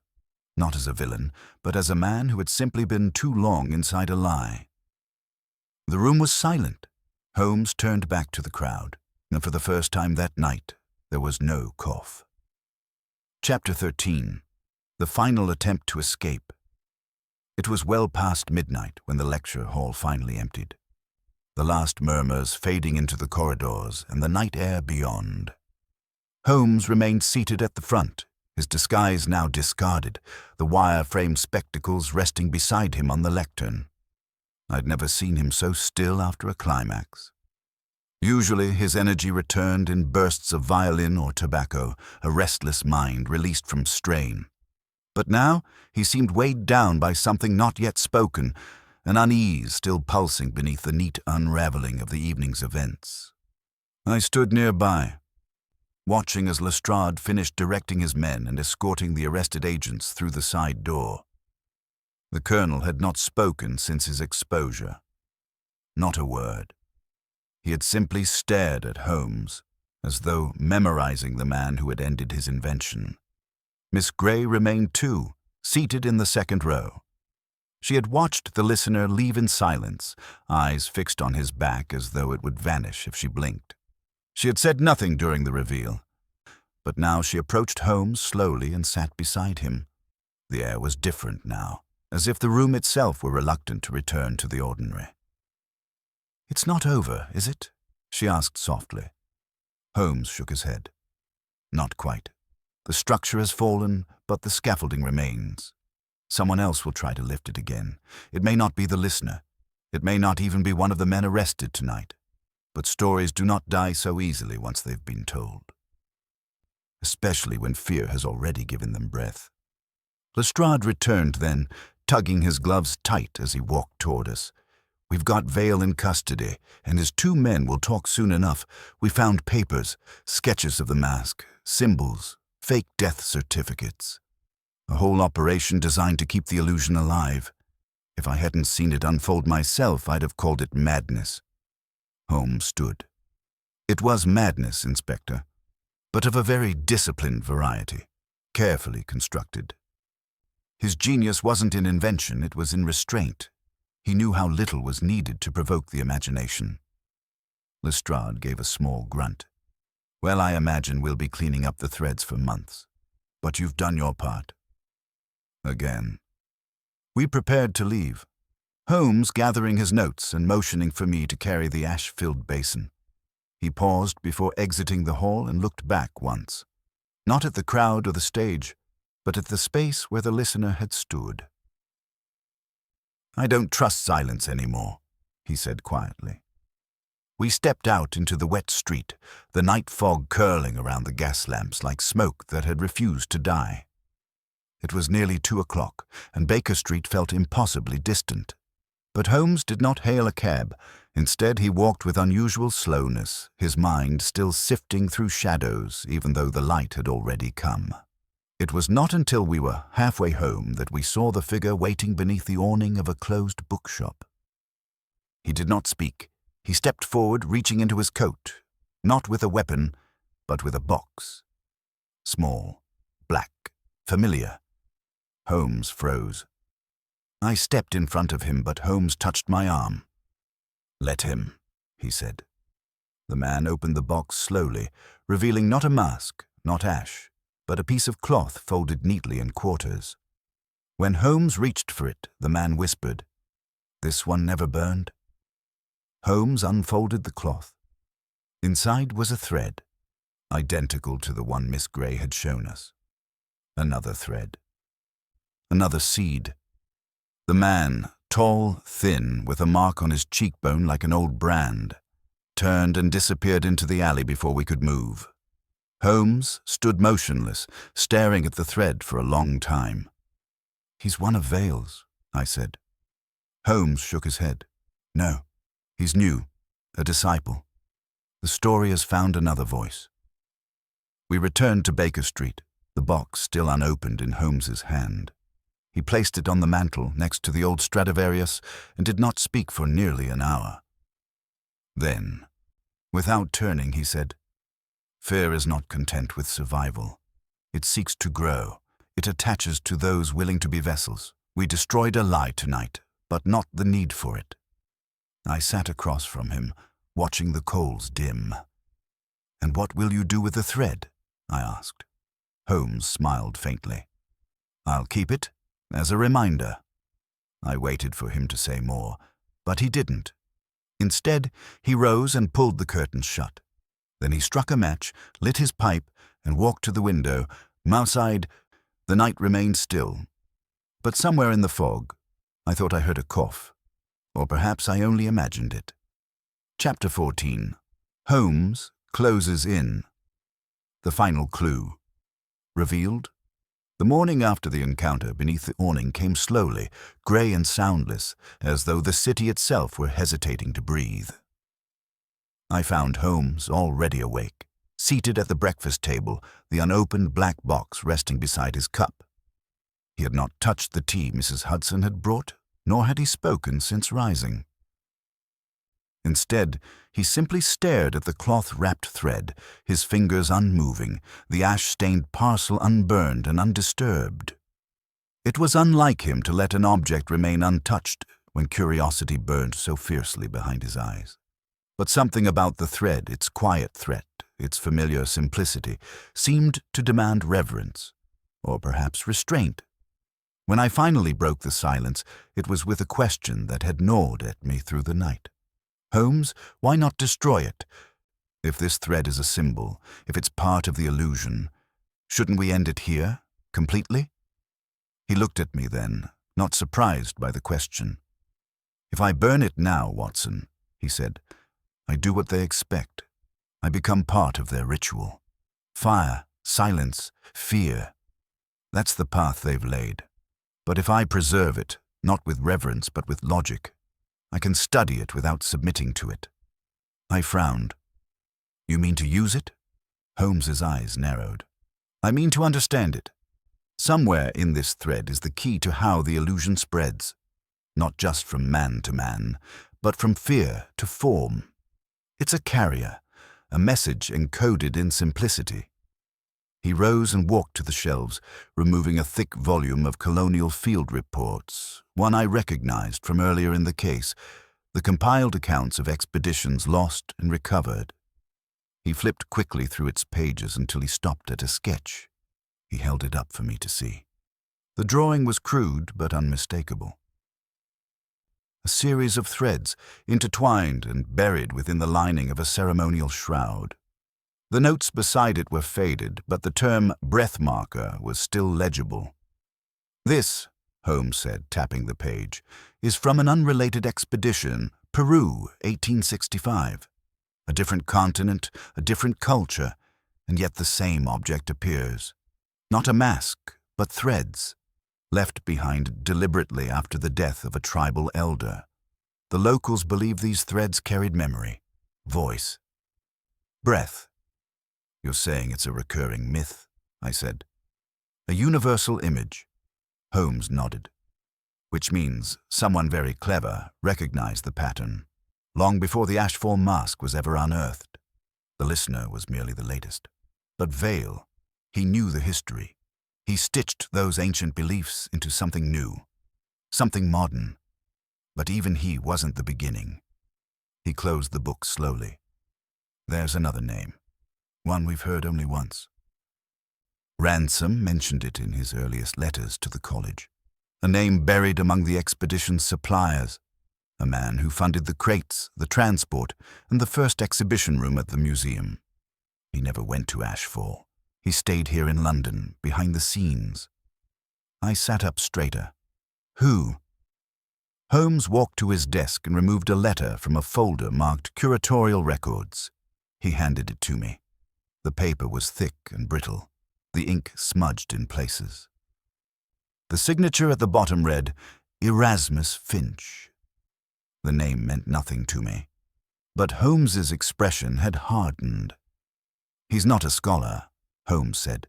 not as a villain, but as a man who had simply been too long inside a lie. The room was silent. Holmes turned back to the crowd, and for the first time that night, there was no cough. Chapter 13. The Final Attempt to Escape. It was well past midnight when the lecture hall finally emptied, the last murmurs fading into the corridors and the night air beyond. Holmes remained seated at the front, his disguise now discarded, the wire-framed spectacles resting beside him on the lectern. I'd never seen him so still after a climax. Usually his energy returned in bursts of violin or tobacco, a restless mind released from strain. But now he seemed weighed down by something not yet spoken, an unease still pulsing beneath the neat unraveling of the evening's events. I stood nearby, watching as Lestrade finished directing his men and escorting the arrested agents through the side door. The colonel had not spoken since his exposure. Not a word. He had simply stared at Holmes, as though memorizing the man who had ended his invention. Miss Grey remained too, seated in the second row. She had watched the listener leave in silence, eyes fixed on his back as though it would vanish if she blinked. She had said nothing during the reveal, but now she approached Holmes slowly and sat beside him. The air was different now, as if the room itself were reluctant to return to the ordinary. "It's not over, is it?" she asked softly. Holmes shook his head. "Not quite. The structure has fallen, but the scaffolding remains. Someone else will try to lift it again. It may not be the listener. It may not even be one of the men arrested tonight. But stories do not die so easily once they've been told. Especially when fear has already given them breath." Lestrade returned then, tugging his gloves tight as he walked toward us. "We've got Vale in custody, and his two men will talk soon enough. We found papers, sketches of the mask, symbols, fake death certificates. A whole operation designed to keep the illusion alive. If I hadn't seen it unfold myself, I'd have called it madness." Holmes stood. "It was madness, Inspector, but of a very disciplined variety, carefully constructed. His genius wasn't in invention, it was in restraint. He knew how little was needed to provoke the imagination." Lestrade gave a small grunt. "Well, I imagine we'll be cleaning up the threads for months. But you've done your part." Again. We prepared to leave, Holmes gathering his notes and motioning for me to carry the ash-filled basin. He paused before exiting the hall and looked back once, not at the crowd or the stage, but at the space where the listener had stood. "I don't trust silence anymore," he said quietly. We stepped out into the wet street, the night fog curling around the gas lamps like smoke that had refused to die. It was nearly 2 o'clock, and Baker Street felt impossibly distant. But Holmes did not hail a cab. Instead, he walked with unusual slowness, his mind still sifting through shadows even though the light had already come. It was not until we were halfway home that we saw the figure waiting beneath the awning of a closed bookshop. He did not speak. He stepped forward, reaching into his coat. Not with a weapon, but with a box. Small, black, familiar. Holmes froze. I stepped in front of him, but Holmes touched my arm. "Let him," he said. The man opened the box slowly, revealing not a mask, not ash, but a piece of cloth folded neatly in quarters. When Holmes reached for it, the man whispered, "This one never burned?" Holmes unfolded the cloth. Inside was a thread, identical to the one Miss Gray had shown us. Another thread. Another seed. The man, tall, thin, with a mark on his cheekbone like an old brand, turned and disappeared into the alley before we could move. Holmes stood motionless, staring at the thread for a long time. "He's one of Vale's," I said. Holmes shook his head. "No, he's new, a disciple. The story has found another voice." We returned to Baker Street, the box still unopened in Holmes's hand. He placed it on the mantel next to the old Stradivarius and did not speak for nearly an hour. Then, without turning, he said, "Fear is not content with survival. It seeks to grow. It attaches to those willing to be vessels. We destroyed a lie tonight, but not the need for it." I sat across from him, watching the coals dim. "And what will you do with the thread?" I asked. Holmes smiled faintly. "I'll keep it as a reminder." I waited for him to say more, but he didn't. Instead, he rose and pulled the curtains shut. Then he struck a match, lit his pipe, and walked to the window. Mouse-eyed, the night remained still. But somewhere in the fog, I thought I heard a cough. Or perhaps I only imagined it. Chapter 14. Holmes closes in. The final clue. Revealed? The morning after the encounter beneath the awning came slowly, grey and soundless, as though the city itself were hesitating to breathe. I found Holmes already awake, seated at the breakfast table, the unopened black box resting beside his cup. He had not touched the tea Mrs. Hudson had brought, nor had he spoken since rising. Instead, he simply stared at the cloth-wrapped thread, his fingers unmoving, the ash-stained parcel unburned and undisturbed. It was unlike him to let an object remain untouched when curiosity burned so fiercely behind his eyes. But something about the thread, its quiet threat, its familiar simplicity, seemed to demand reverence, or perhaps restraint. When I finally broke the silence, it was with a question that had gnawed at me through the night. "Holmes, why not destroy it? If this thread is a symbol, if it's part of the illusion, shouldn't we end it here, completely?" He looked at me then, not surprised by the question. "If I burn it now, Watson," he said, "I do what they expect. I become part of their ritual. Fire, silence, fear. That's the path they've laid. But if I preserve it, not with reverence but with logic, I can study it without submitting to it." I frowned. "You mean to use it?" Holmes's eyes narrowed. "I mean to understand it. Somewhere in this thread is the key to how the illusion spreads, not just from man to man, but from fear to form. It's a carrier, a message encoded in simplicity." He rose and walked to the shelves, removing a thick volume of colonial field reports, one I recognized from earlier in the case, the compiled accounts of expeditions lost and recovered. He flipped quickly through its pages until he stopped at a sketch. He held it up for me to see. The drawing was crude but unmistakable. A series of threads, intertwined and buried within the lining of a ceremonial shroud. The notes beside it were faded, but the term breath marker was still legible. "This," Holmes said, tapping the page, "is from an unrelated expedition, Peru, 1865. A different continent, a different culture, and yet the same object appears. Not a mask, but threads, left behind deliberately after the death of a tribal elder. The locals believe these threads carried memory, voice, breath." "You're saying it's a recurring myth," I said. "A universal image." Holmes nodded. "Which means someone very clever recognized the pattern, long before the Ashfall mask was ever unearthed." The listener was merely the latest. But Vale, he knew the history. He stitched those ancient beliefs into something new, something modern. But even he wasn't the beginning. He closed the book slowly. There's another name, one we've heard only once. Ransom mentioned it in his earliest letters to the college. A name buried among the expedition's suppliers. A man who funded the crates, the transport, and the first exhibition room at the museum. He never went to Ashfall. He stayed here in London, behind the scenes. I sat up straighter. Who? Holmes walked to his desk and removed a letter from a folder marked Curatorial Records. He handed it to me. The paper was thick and brittle, the ink smudged in places. The signature at the bottom read, Erasmus Finch. The name meant nothing to me, but Holmes's expression had hardened. He's not a scholar, Holmes said.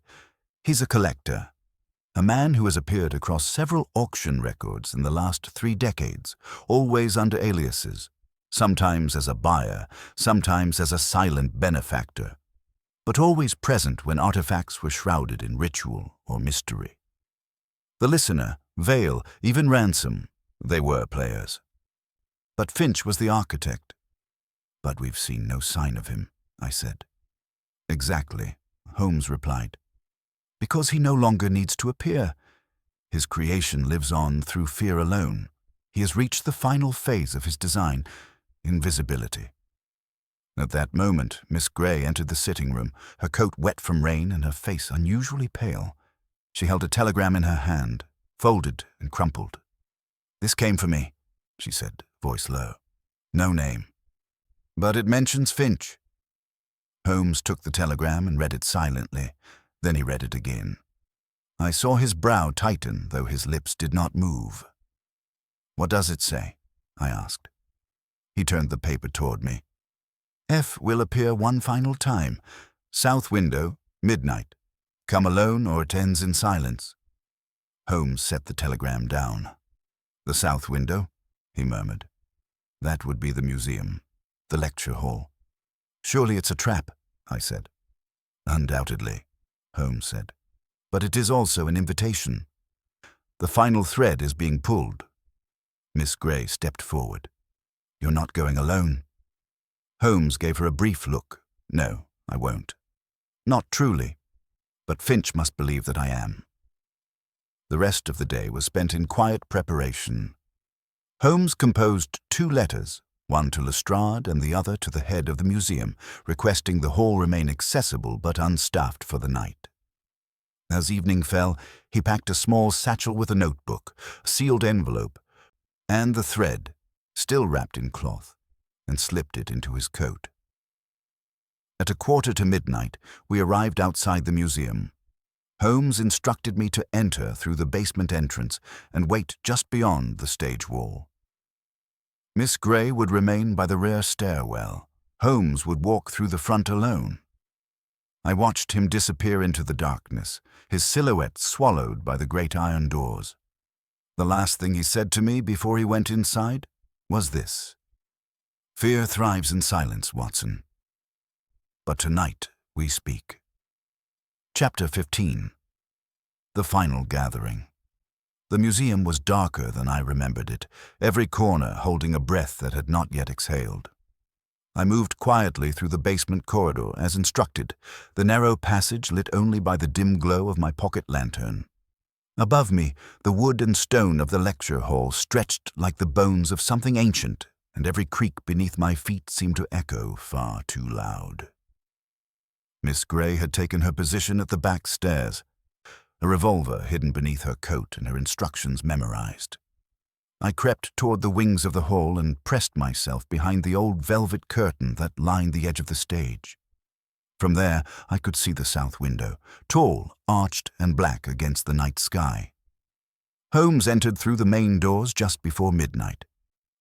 He's a collector, a man who has appeared across several auction records in the last 3 decades, always under aliases, sometimes as a buyer, sometimes as a silent benefactor, but always present when artifacts were shrouded in ritual or mystery. The listener, Vale, even Ransom, they were players. But Finch was the architect. But we've seen no sign of him, I said. Exactly, Holmes replied. Because he no longer needs to appear. His creation lives on through fear alone. He has reached the final phase of his design, invisibility. At that moment, Miss Grey entered the sitting room, her coat wet from rain and her face unusually pale. She held a telegram in her hand, folded and crumpled. This came for me, she said, voice low. No name. But it mentions Finch. Holmes took the telegram and read it silently. Then he read it again. I saw his brow tighten, though his lips did not move. What does it say? I asked. He turned the paper toward me. F will appear one final time. South window, midnight. Come alone or it ends in silence. Holmes set the telegram down. The south window, he murmured. That would be the museum, the lecture hall. Surely it's a trap, I said. Undoubtedly, Holmes said. But it is also an invitation. The final thread is being pulled. Miss Grey stepped forward. You're not going alone. Holmes gave her a brief look. No, I won't. Not truly. But Finch must believe that I am. The rest of the day was spent in quiet preparation. Holmes composed 2 letters, one to Lestrade and the other to the head of the museum, requesting the hall remain accessible but unstaffed for the night. As evening fell, he packed a small satchel with a notebook, a sealed envelope, and the thread, still wrapped in cloth, and slipped it into his coat. At 1:15 midnight, we arrived outside the museum. Holmes instructed me to enter through the basement entrance and wait just beyond the stage wall. Miss Grey would remain by the rear stairwell. Holmes would walk through the front alone. I watched him disappear into the darkness, his silhouette swallowed by the great iron doors. The last thing he said to me before he went inside was this. Fear thrives in silence, Watson. But tonight we speak. Chapter 15. The Final Gathering. The museum was darker than I remembered it, every corner holding a breath that had not yet exhaled. I moved quietly through the basement corridor as instructed, the narrow passage lit only by the dim glow of my pocket lantern. Above me, the wood and stone of the lecture hall stretched like the bones of something ancient, and every creak beneath my feet seemed to echo far too loud. Miss Grey had taken her position at the back stairs, a revolver hidden beneath her coat and her instructions memorized. I crept toward the wings of the hall and pressed myself behind the old velvet curtain that lined the edge of the stage. From there, I could see the south window, tall, arched, and black against the night sky. Holmes entered through the main doors just before midnight.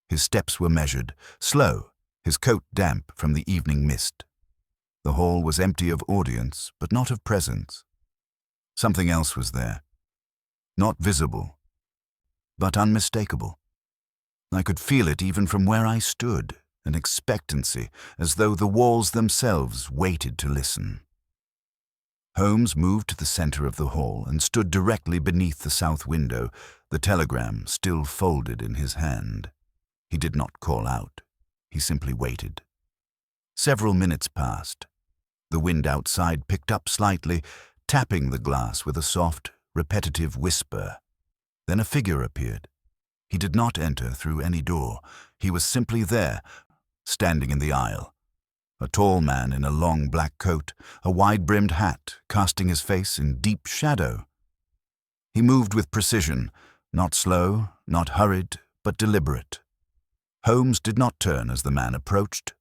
His steps were measured, slow, his coat damp from the evening mist. The hall was empty of audience, but not of presence. Something else was there. Not visible, but unmistakable. I could feel it even from where I stood, an expectancy, as though the walls themselves waited to listen. Holmes moved to the center of the hall and stood directly beneath the south window, the telegram still folded in his hand. He did not call out. He simply waited. Several minutes passed. The wind outside picked up slightly, tapping the glass with a soft, repetitive whisper. Then a figure appeared. He did not enter through any door. He was simply there, standing in the aisle. A tall man in a long black coat, a wide-brimmed hat, casting his face in deep shadow. He moved with precision, not slow, not hurried, but deliberate. Holmes did not turn as the man approached.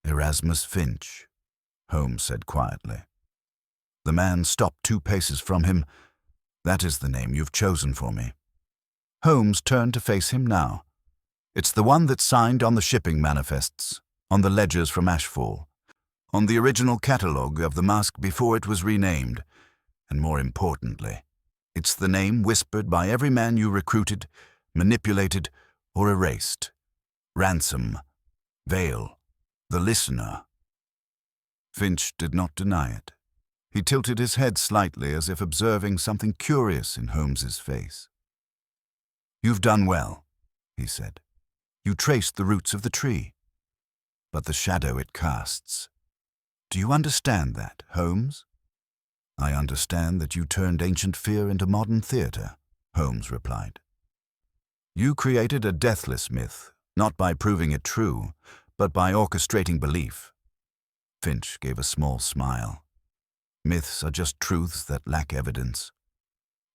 "Erasmus Finch," Holmes said quietly. The man stopped 2 paces from him. "That is the name you've chosen for me." Holmes turned to face him now. "It's the one that's signed on the shipping manifests, on the ledgers from Ashfall, on the original catalogue of the mask before it was renamed, and more importantly, it's the name whispered by every man you recruited, manipulated, or erased. Ransom, Vale, the listener." Finch did not deny it. He tilted his head slightly as if observing something curious in Holmes's face. "You've done well," he said. "You traced the roots of the tree. But the shadow it casts. Do you understand that, Holmes?" "I understand that you turned ancient fear into modern theater," Holmes replied. "You created a deathless myth, not by proving it true, but by orchestrating belief." Finch gave a small smile. "Myths are just truths that lack evidence.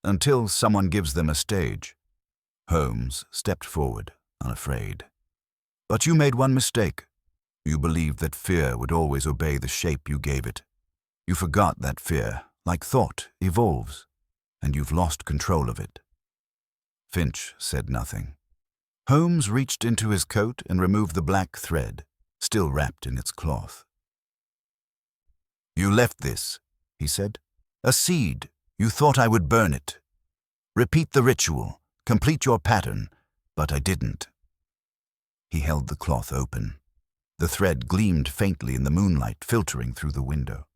Until someone gives them a stage." Holmes stepped forward, unafraid. "But you made one mistake. You believed that fear would always obey the shape you gave it. You forgot that fear, like thought, evolves, and you've lost control of it." Finch said nothing. Holmes reached into his coat and removed the black thread, still wrapped in its cloth. "You left this," he said. "A seed. You thought I would burn it. Repeat the ritual, complete your pattern, but I didn't." He held the cloth open. The thread gleamed faintly in the moonlight filtering through the window.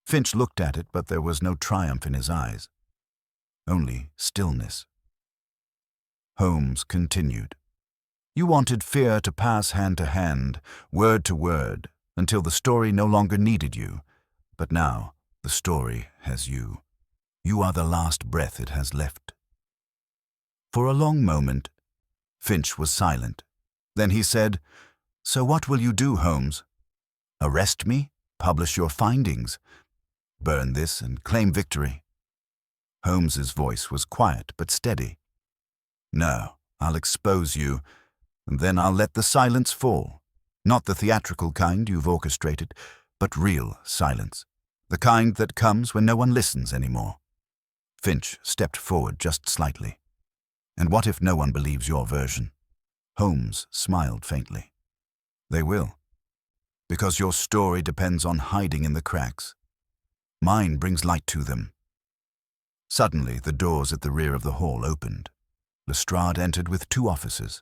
Finch looked at it, but there was no triumph in his eyes. Only stillness. Holmes continued. "You wanted fear to pass hand to hand, word to word, until the story no longer needed you. But now the story has you. You are the last breath it has left." For a long moment, Finch was silent. Then he said, "So what will you do, Holmes? Arrest me? Publish your findings? Burn this and claim victory?" Holmes's voice was quiet but steady. "No, I'll expose you, and then I'll let the silence fall. Not the theatrical kind you've orchestrated, but real silence. The kind that comes when no one listens anymore." Finch stepped forward just slightly. "And what if no one believes your version?" Holmes smiled faintly. "They will. Because your story depends on hiding in the cracks. Mine brings light to them." Suddenly, the doors at the rear of the hall opened. Lestrade entered with 2 officers.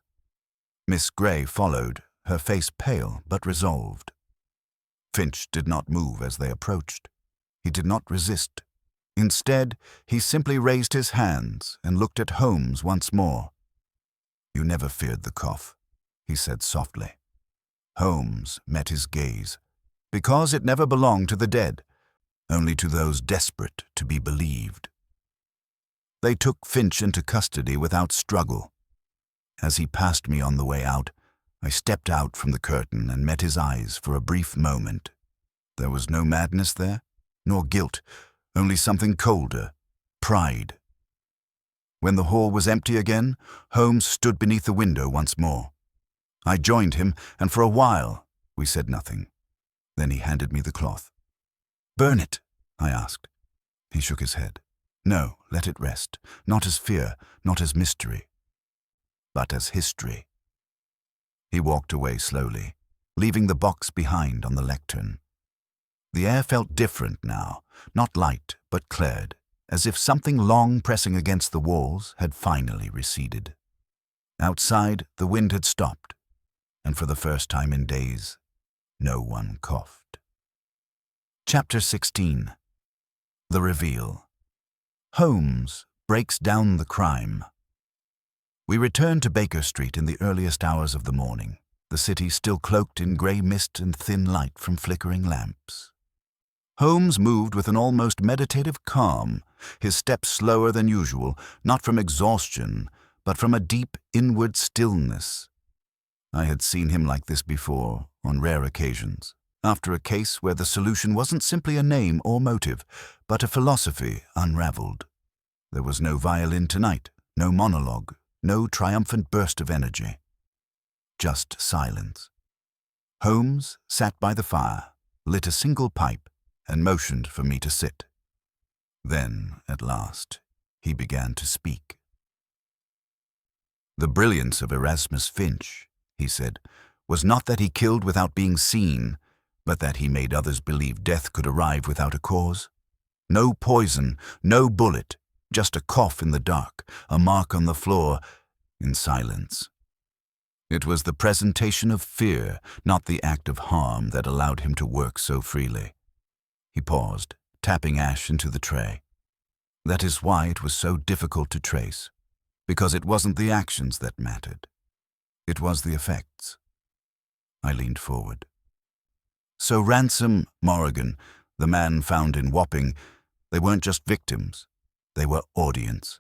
Miss Grey followed, her face pale but resolved. Finch did not move as they approached. He did not resist. Instead, he simply raised his hands and looked at Holmes once more. "You never feared the cough," he said softly. Holmes met his gaze. "Because it never belonged to the dead, only to those desperate to be believed." They took Finch into custody without struggle. As he passed me on the way out, I stepped out from the curtain and met his eyes for a brief moment. There was no madness there, nor guilt, only something colder, pride. When the hall was empty again, Holmes stood beneath the window once more. I joined him, and for a while we said nothing. Then he handed me the cloth. "Burn it," I asked. He shook his head. "No, let it rest, not as fear, not as mystery, but as history." He walked away slowly, leaving the box behind on the lectern. The air felt different now, not light but cleared, as if something long pressing against the walls had finally receded. Outside, the wind had stopped. and for the first time in days, no one coughed. Chapter 16. The Reveal. Holmes breaks down the crime. We returned to Baker Street in the earliest hours of the morning, the city still cloaked in grey mist and thin light from flickering lamps. Holmes moved with an almost meditative calm, his steps slower than usual, not from exhaustion, but from a deep inward stillness. I had seen him like this before, on rare occasions, after a case where the solution wasn't simply a name or motive, but a philosophy unraveled. There was no violin tonight, no monologue, no triumphant burst of energy. Just silence. Holmes sat by the fire, lit a single pipe, and motioned for me to sit. Then, at last, he began to speak. "The brilliance of Erasmus Finch," he said, "was not that he killed without being seen, but that he made others believe death could arrive without a cause. No poison, no bullet, just a cough in the dark, a mark on the floor, in silence. It was the presentation of fear, not the act of harm, that allowed him to work so freely." He paused, tapping ash into the tray. "That is why it was so difficult to trace, because it wasn't the actions that mattered. It was the effects." I leaned forward. "So Ransom, Morrigan, the man found in Wapping, they weren't just victims, they were audience."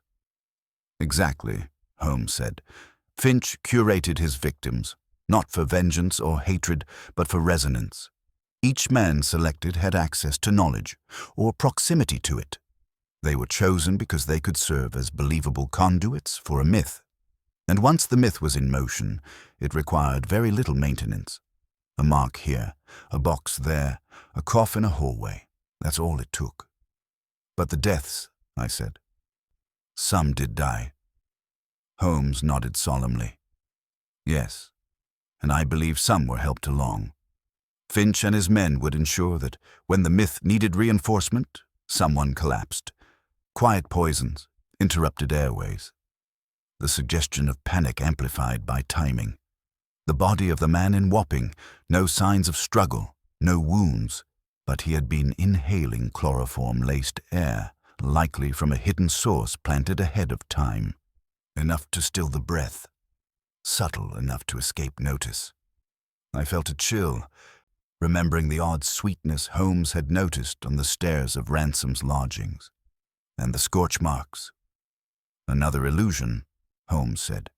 "Exactly," Holmes said. "Finch curated his victims, not for vengeance or hatred, but for resonance. Each man selected had access to knowledge, or proximity to it. They were chosen because they could serve as believable conduits for a myth. And once the myth was in motion, it required very little maintenance. A mark here, a box there, a cough in a hallway. That's all it took." "But the deaths," I said. "Some did die." Holmes nodded solemnly. "Yes, and I believe some were helped along. Finch and his men would ensure that when the myth needed reinforcement, someone collapsed. Quiet poisons, interrupted airways. The suggestion of panic amplified by timing. The body of the man in Wapping, no signs of struggle, no wounds, but he had been inhaling chloroform-laced air, likely from a hidden source planted ahead of time. Enough to still the breath, subtle enough to escape notice. I felt a chill, remembering the odd sweetness Holmes had noticed on the stairs of Ransom's lodgings. And the scorch marks. "Another illusion," Holmes said.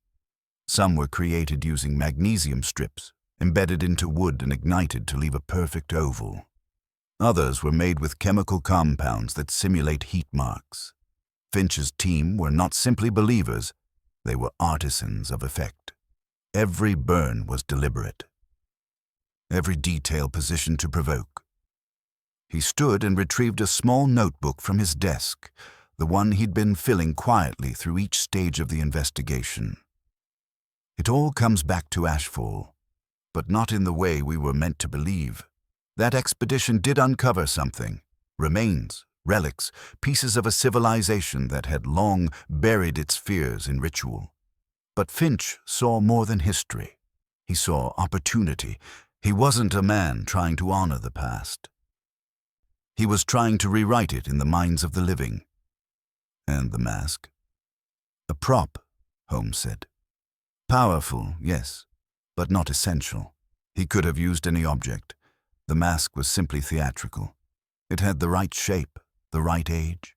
"Some were created using magnesium strips, embedded into wood and ignited to leave a perfect oval. Others were made with chemical compounds that simulate heat marks. Finch's team were not simply believers, they were artisans of effect. Every burn was deliberate. Every detail positioned to provoke." He stood and retrieved a small notebook from his desk, the one he'd been filling quietly through each stage of the investigation. "It all comes back to Ashfall, but not in the way we were meant to believe. That expedition did uncover something, remains, relics, pieces of a civilization that had long buried its fears in ritual. But Finch saw more than history. He saw opportunity. He wasn't a man trying to honor the past. He was trying to rewrite it in the minds of the living." "And the mask?" "A prop," Holmes said. "Powerful, yes, but not essential. He could have used any object. The mask was simply theatrical. It had the right shape, the right age.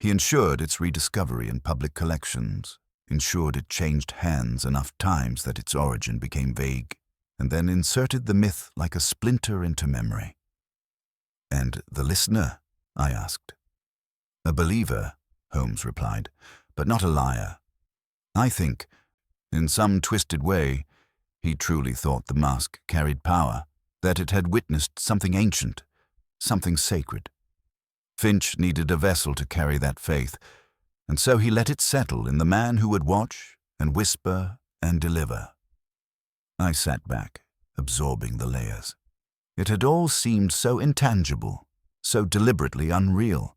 He ensured its rediscovery in public collections, ensured it changed hands enough times that its origin became vague, and then inserted the myth like a splinter into memory." "And the listener?" I asked. "A believer," Holmes replied, "but not a liar. I think, in some twisted way, he truly thought the mask carried power, that it had witnessed something ancient, something sacred. Finch needed a vessel to carry that faith, and so he let it settle in the man who would watch and whisper and deliver." I sat back, absorbing the layers. It had all seemed so intangible, so deliberately unreal.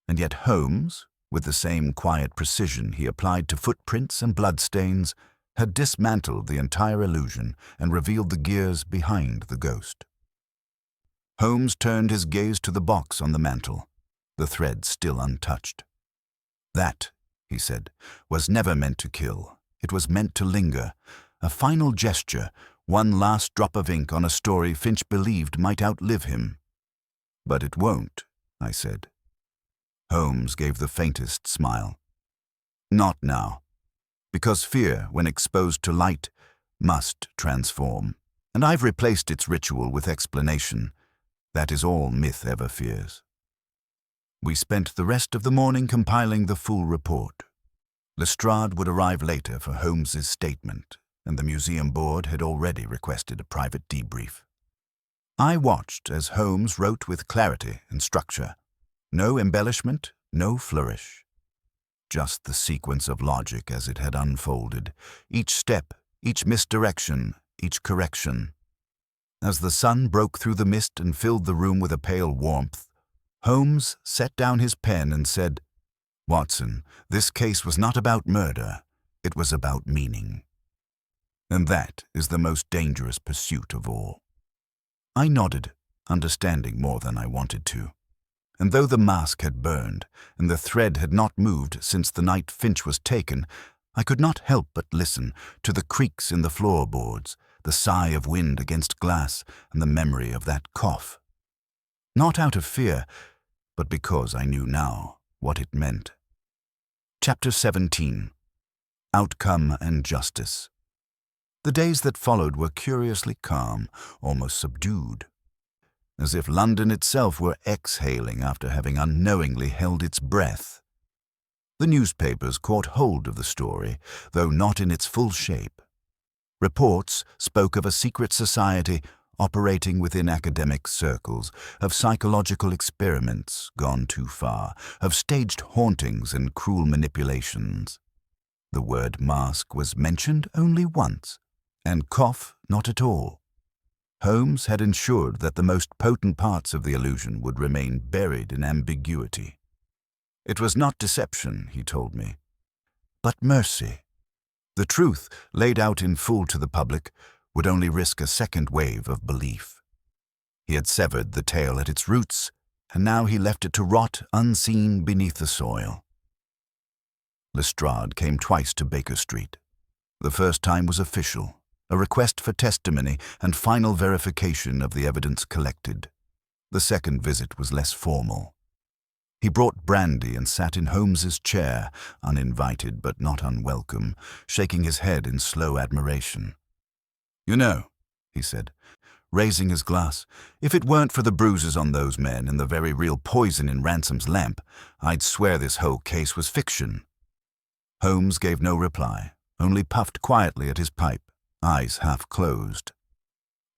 And yet Holmes, with the same quiet precision he applied to footprints and bloodstains, had dismantled the entire illusion and revealed the gears behind the ghost. Holmes turned his gaze to the box on the mantel, the thread still untouched. "That," he said, "was never meant to kill. It was meant to linger, a final gesture, one last drop of ink on a story Finch believed might outlive him." "But it won't," I said. Holmes gave the faintest smile. "Not now. Because fear, when exposed to light, must transform. And I've replaced its ritual with explanation. That is all myth ever fears." We spent the rest of the morning compiling the full report. Lestrade would arrive later for Holmes's statement, and the museum board had already requested a private debrief. I watched as Holmes wrote with clarity and structure. No embellishment, no flourish. Just the sequence of logic as it had unfolded, each step, each misdirection, each correction. As the sun broke through the mist and filled the room with a pale warmth, Holmes set down his pen and said, "Watson, this case was not about murder, it was about meaning. And that is the most dangerous pursuit of all." I nodded, understanding more than I wanted to. And though the mask had burned, and the thread had not moved since the night Finch was taken, I could not help but listen to the creaks in the floorboards, the sigh of wind against glass, and the memory of that cough. Not out of fear, but because I knew now what it meant. Chapter 17. Outcome and Justice. The days that followed were curiously calm, almost subdued, as if London itself were exhaling after having unknowingly held its breath. The newspapers caught hold of the story, though not in its full shape. Reports spoke of a secret society operating within academic circles, of psychological experiments gone too far, of staged hauntings and cruel manipulations. The word mask was mentioned only once, and cough not at all. Holmes had ensured that the most potent parts of the illusion would remain buried in ambiguity. It was not deception, he told me, but mercy. The truth, laid out in full to the public, would only risk a second wave of belief. He had severed the tale at its roots, and now he left it to rot unseen beneath the soil. Lestrade came twice to Baker Street. The first time was official, a request for testimony and final verification of the evidence collected. The second visit was less formal. He brought brandy and sat in Holmes's chair, uninvited but not unwelcome, shaking his head in slow admiration. "You know," he said, raising his glass, "if it weren't for the bruises on those men and the very real poison in Ransom's lamp, I'd swear this whole case was fiction." Holmes gave no reply, only puffed quietly at his pipe, eyes half closed.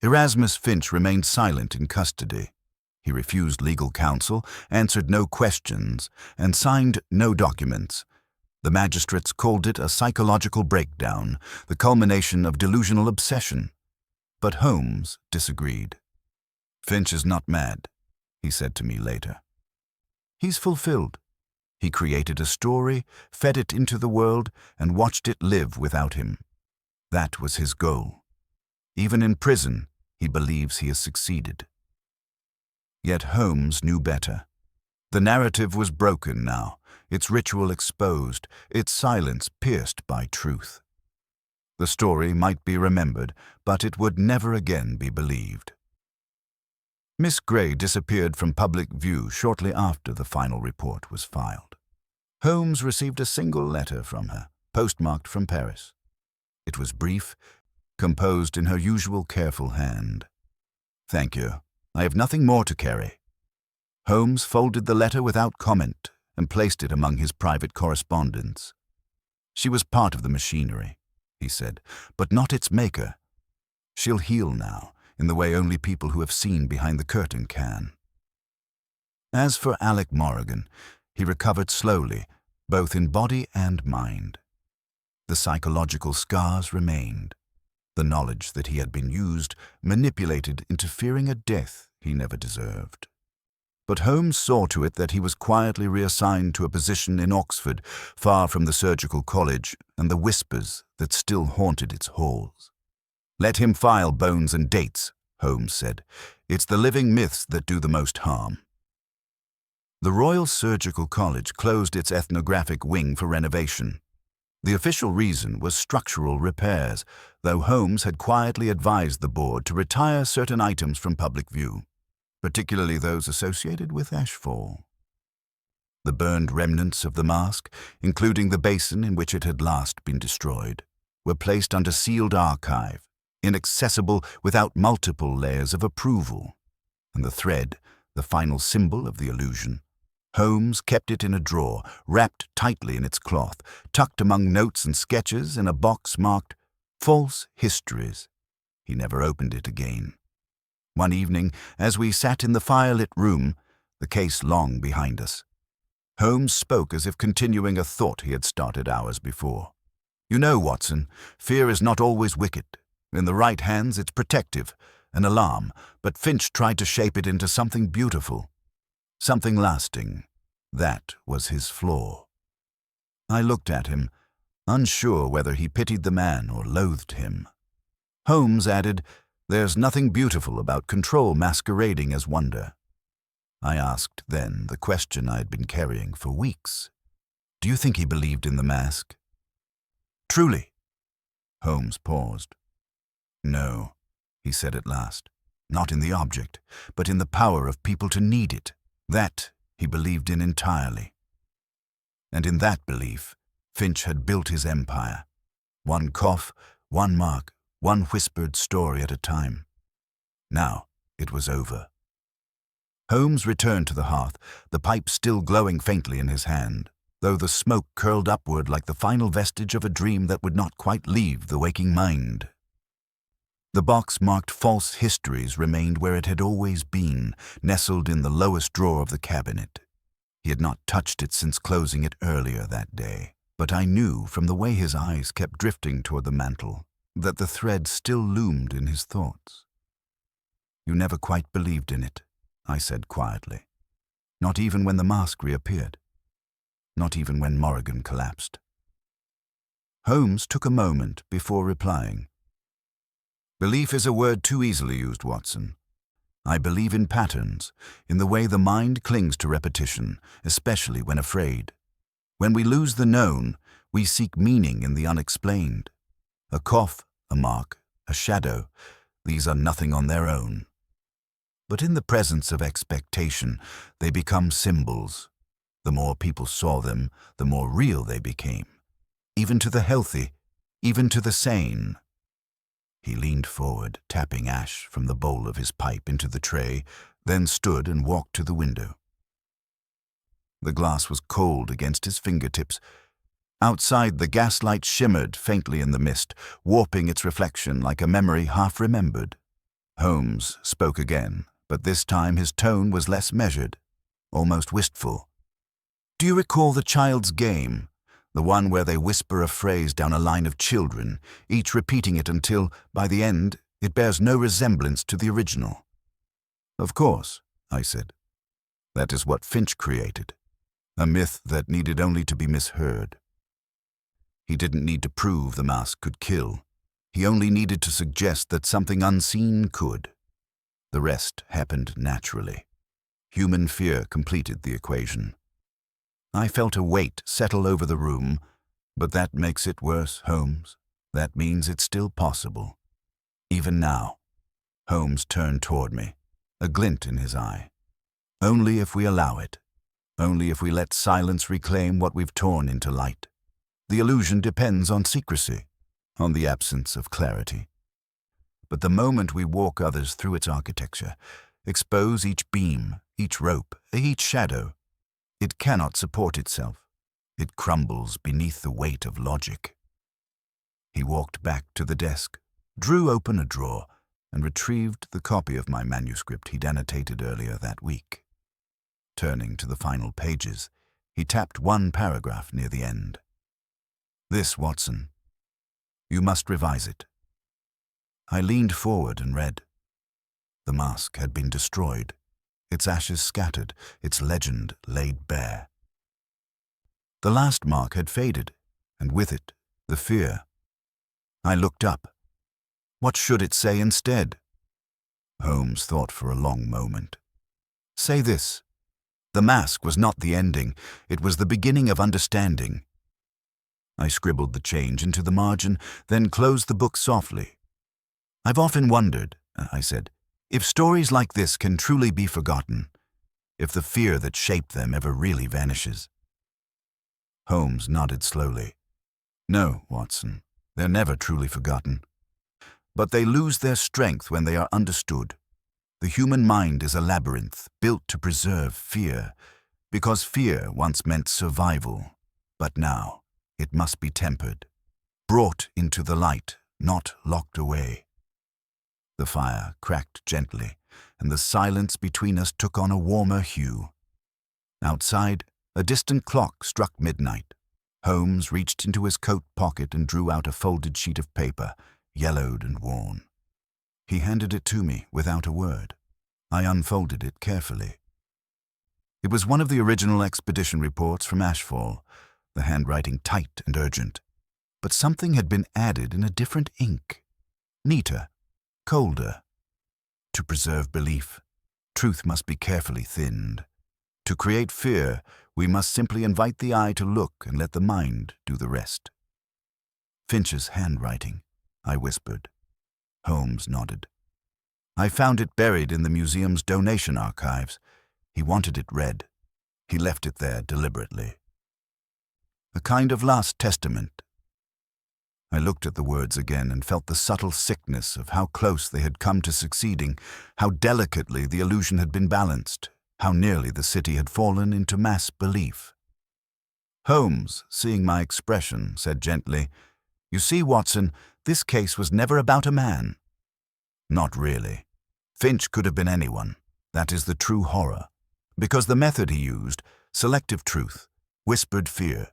Erasmus Finch remained silent in custody. He refused legal counsel, answered no questions, and signed no documents. The magistrates called it a psychological breakdown, the culmination of delusional obsession. But Holmes disagreed. "Finch is not mad," he said to me later. "He's fulfilled. He created a story, fed it into the world, and watched it live without him. That was his goal. Even in prison, he believes he has succeeded." Yet Holmes knew better. The narrative was broken now, its ritual exposed, its silence pierced by truth. The story might be remembered, but it would never again be believed. Miss Grey disappeared from public view shortly after the final report was filed. Holmes received a single letter from her, postmarked from Paris. It was brief, composed in her usual careful hand. "Thank you. I have nothing more to carry." Holmes folded the letter without comment and placed it among his private correspondence. "She was part of the machinery," he said, "but not its maker. She'll heal now, in the way only people who have seen behind the curtain can." As for Alec Morrigan, he recovered slowly, both in body and mind. The psychological scars remained, the knowledge that he had been used, manipulated into fearing a death he never deserved. But Holmes saw to it that he was quietly reassigned to a position in Oxford, far from the surgical college and the whispers that still haunted its halls. "Let him file bones and dates," Holmes said. "It's the living myths that do the most harm." The Royal Surgical College closed its ethnographic wing for renovation. The official reason was structural repairs, though Holmes had quietly advised the board to retire certain items from public view, particularly those associated with ashfall. The burned remnants of the mask, including the basin in which it had last been destroyed, were placed under sealed archive, inaccessible without multiple layers of approval. And the thread, the final symbol of the illusion, Holmes kept it in a drawer, wrapped tightly in its cloth, tucked among notes and sketches in a box marked "False Histories." He never opened it again. One evening, as we sat in the firelit room, the case long behind us, Holmes spoke as if continuing a thought he had started hours before. "You know, Watson, fear is not always wicked. In the right hands it's protective, an alarm, but Finch tried to shape it into something beautiful, something lasting. That was his flaw." I looked at him, unsure whether he pitied the man or loathed him. Holmes added, "There's nothing beautiful about control masquerading as wonder." I asked then the question I had been carrying for weeks. "Do you think he believed in the mask?" "Truly?" Holmes paused. "No," he said at last. "Not in the object, but in the power of people to need it. That he believed in entirely. And in that belief, Finch had built his empire. One cough, one mark, one whispered story at a time. Now it was over." Holmes returned to the hearth, the pipe still glowing faintly in his hand, though the smoke curled upward like the final vestige of a dream that would not quite leave the waking mind. The box marked "False Histories" remained where it had always been, nestled in the lowest drawer of the cabinet. He had not touched it since closing it earlier that day, but I knew from the way his eyes kept drifting toward the mantel that the thread still loomed in his thoughts. "You never quite believed in it," I said quietly. "Not even when the mask reappeared. Not even when Morrigan collapsed." Holmes took a moment before replying. "Belief is a word too easily used, Watson. I believe in patterns, in the way the mind clings to repetition, especially when afraid. When we lose the known, we seek meaning in the unexplained. A cough, a mark, a shadow, these are nothing on their own. But in the presence of expectation, they become symbols. The more people saw them, the more real they became. Even to the healthy, even to the sane." He leaned forward, tapping ash from the bowl of his pipe into the tray, then stood and walked to the window. The glass was cold against his fingertips. Outside, the gaslight shimmered faintly in the mist, warping its reflection like a memory half remembered. Holmes spoke again, but this time his tone was less measured, almost wistful. "Do you recall the child's game? The one where they whisper a phrase down a line of children, each repeating it until, by the end, it bears no resemblance to the original?" "Of course," I said. "That is what Finch created, a myth that needed only to be misheard. He didn't need to prove the mask could kill. He only needed to suggest that something unseen could. The rest happened naturally. Human fear completed the equation." I felt a weight settle over the room, but that makes it worse, Holmes. That means it's still possible. Even now. Holmes turned toward me, a glint in his eye. "Only if we allow it. Only if we let silence reclaim what we've torn into light. The illusion depends on secrecy, on the absence of clarity. But the moment we walk others through its architecture, expose each beam, each rope, each shadow, it cannot support itself. It crumbles beneath the weight of logic." He walked back to the desk, drew open a drawer, and retrieved the copy of my manuscript he'd annotated earlier that week. Turning to the final pages, he tapped one paragraph near the end. "This, Watson. You must revise it." I leaned forward and read. The mask had been destroyed. its ashes scattered, its legend laid bare. The last mark had faded, and with it, the fear. I looked up. What should it say instead? Holmes thought for a long moment. Say this. The mask was not the ending, it was the beginning of understanding. I scribbled the change into the margin, then closed the book softly. I've often wondered, I said, if stories like this can truly be forgotten, if the fear that shaped them ever really vanishes. Holmes nodded slowly. No, Watson, they're never truly forgotten. But they lose their strength when they are understood. The human mind is a labyrinth built to preserve fear, because fear once meant survival, but now it must be tempered, brought into the light, not locked away. The fire cracked gently, and the silence between us took on a warmer hue. Outside, a distant clock struck midnight. Holmes reached into his coat pocket and drew out a folded sheet of paper, yellowed and worn. He handed it to me without a word. I unfolded it carefully. It was one of the original expedition reports from Ashfall, the handwriting tight and urgent. But something had been added in a different ink, neater, colder. To preserve belief, truth must be carefully thinned. To create fear, we must simply invite the eye to look and let the mind do the rest. Finch's handwriting, I whispered. Holmes nodded. I found it buried in the museum's donation archives. He wanted it read. He left it there deliberately. A kind of last testament. I looked at the words again and felt the subtle sickness of how close they had come to succeeding, how delicately the illusion had been balanced, how nearly the city had fallen into mass belief. Holmes, seeing my expression, said gently, "You see, Watson, this case was never about a man." Not really. Finch could have been anyone. That is the true horror. Because the method he used, selective truth, whispered fear,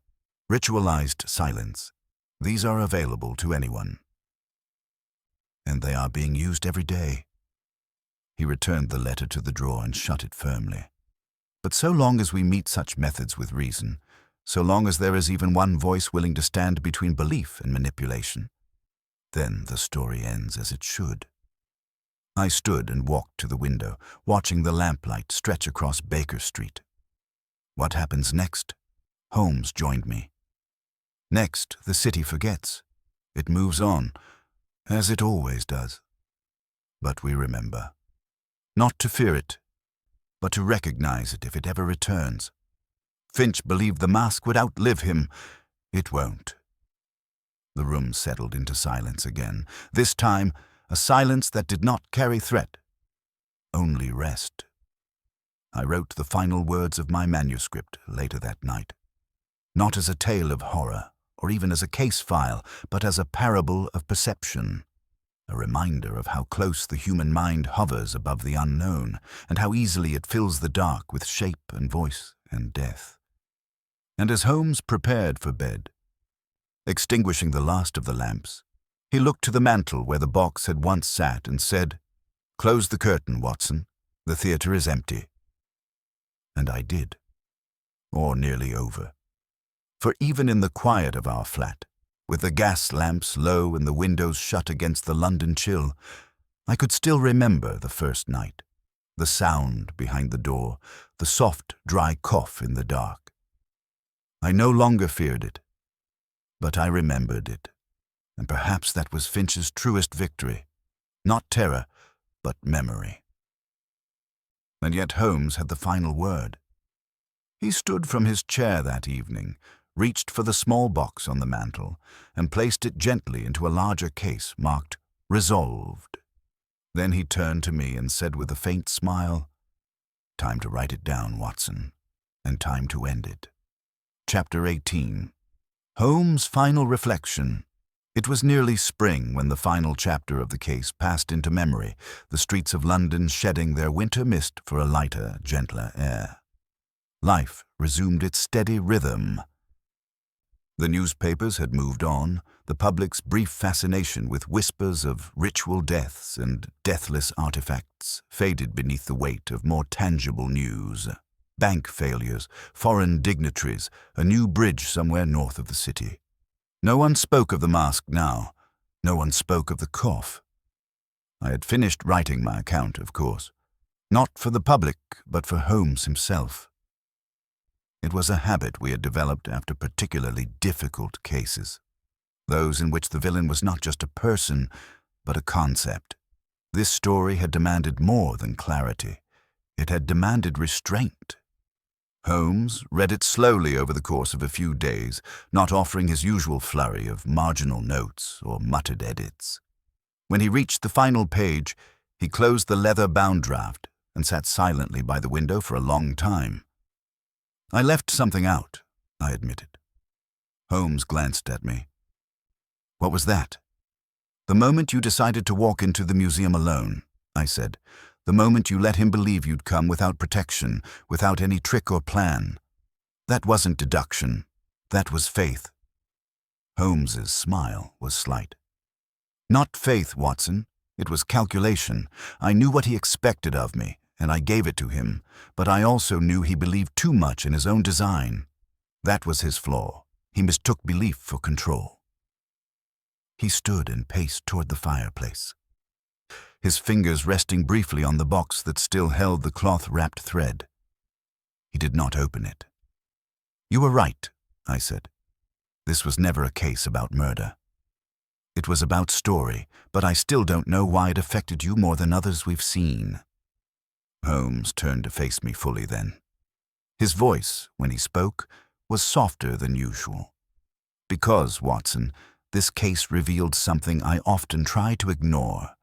ritualized silence, these are available to anyone. And they are being used every day. He returned the letter to the drawer and shut it firmly. But so long as we meet such methods with reason, so long as there is even one voice willing to stand between belief and manipulation, then the story ends as it should. I stood and walked to the window, watching the lamplight stretch across Baker Street. What happens next? Holmes joined me. Next, the city forgets. It moves on, as it always does. But we remember. Not to fear it, but to recognize it if it ever returns. Finch believed the mask would outlive him. It won't. The room settled into silence again, this time a silence that did not carry threat, only rest. I wrote the final words of my manuscript later that night, not as a tale of horror, or even as a case file, but as a parable of perception, a reminder of how close the human mind hovers above the unknown, and how easily it fills the dark with shape and voice and death. And as Holmes prepared for bed, extinguishing the last of the lamps, he looked to the mantel where the box had once sat and said, "Close the curtain, Watson. The theater is empty." And I did, or nearly over. For even in the quiet of our flat, with the gas lamps low and the windows shut against the London chill, I could still remember the first night, the sound behind the door, the soft, dry cough in the dark. I no longer feared it, but I remembered it, and perhaps that was Finch's truest victory, not terror, but memory. And yet Holmes had the final word. He stood from his chair that evening, reached for the small box on the mantel, and placed it gently into a larger case marked "Resolved." Then he turned to me and said with a faint smile, "Time to write it down, Watson, and time to end it." Chapter 18. Holmes' final reflection. It was nearly spring when the final chapter of the case passed into memory, the streets of London shedding their winter mist for a lighter, gentler air. Life resumed its steady rhythm. The newspapers had moved on, the public's brief fascination with whispers of ritual deaths and deathless artifacts faded beneath the weight of more tangible news. Bank failures, foreign dignitaries, a new bridge somewhere north of the city. No one spoke of the mask now. No one spoke of the cough. I had finished writing my account, of course. Not for the public, but for Holmes himself. It was a habit we had developed after particularly difficult cases. Those in which the villain was not just a person, but a concept. This story had demanded more than clarity. It had demanded restraint. Holmes read it slowly over the course of a few days, not offering his usual flurry of marginal notes or muttered edits. When he reached the final page, he closed the leather-bound draft and sat silently by the window for a long time. "I left something out," I admitted. Holmes glanced at me. "What was that?" "The moment you decided to walk into the museum alone," I said. "The moment you let him believe you'd come without protection, without any trick or plan. That wasn't deduction. That was faith." Holmes's smile was slight. "Not faith, Watson. It was calculation. I knew what he expected of me, and I gave it to him, but I also knew he believed too much in his own design. That was his flaw. He mistook belief for control." He stood and paced toward the fireplace, his fingers resting briefly on the box that still held the cloth-wrapped thread. He did not open it. "You were right," I said. "This was never a case about murder. It was about story, but I still don't know why it affected you more than others we've seen." Holmes turned to face me fully then. His voice, when he spoke, was softer than usual. "Because, Watson, this case revealed something I often try to ignore.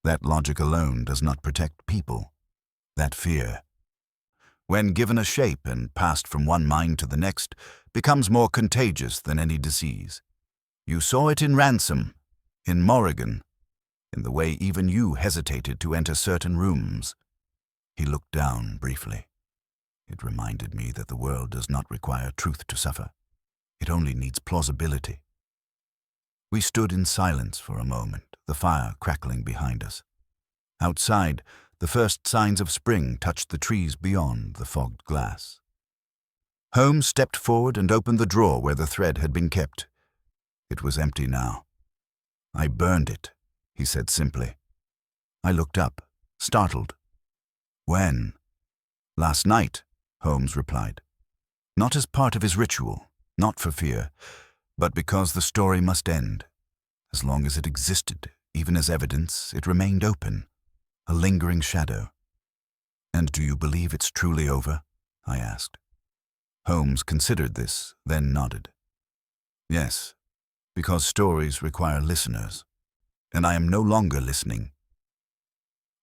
That logic alone does not protect people. That fear, when given a shape and passed from one mind to the next, becomes more contagious than any disease. You saw it in Ransom, in Morrigan, in the way even you hesitated to enter certain rooms." He looked down briefly. It reminded me that the world does not require truth to suffer. It only needs plausibility. We stood in silence for a moment, the fire crackling behind us. Outside, the first signs of spring touched the trees beyond the fogged glass. Holmes stepped forward and opened the drawer where the thread had been kept. It was empty now. "I burned it," he said simply. I looked up, startled. "When?" "Last night," Holmes replied. Not as part of his ritual, not for fear, but because the story must end. As long as it existed, even as evidence, it remained open, a lingering shadow. "And do you believe it's truly over?" I asked. Holmes considered this, then nodded. "Yes, because stories require listeners, and I am no longer listening."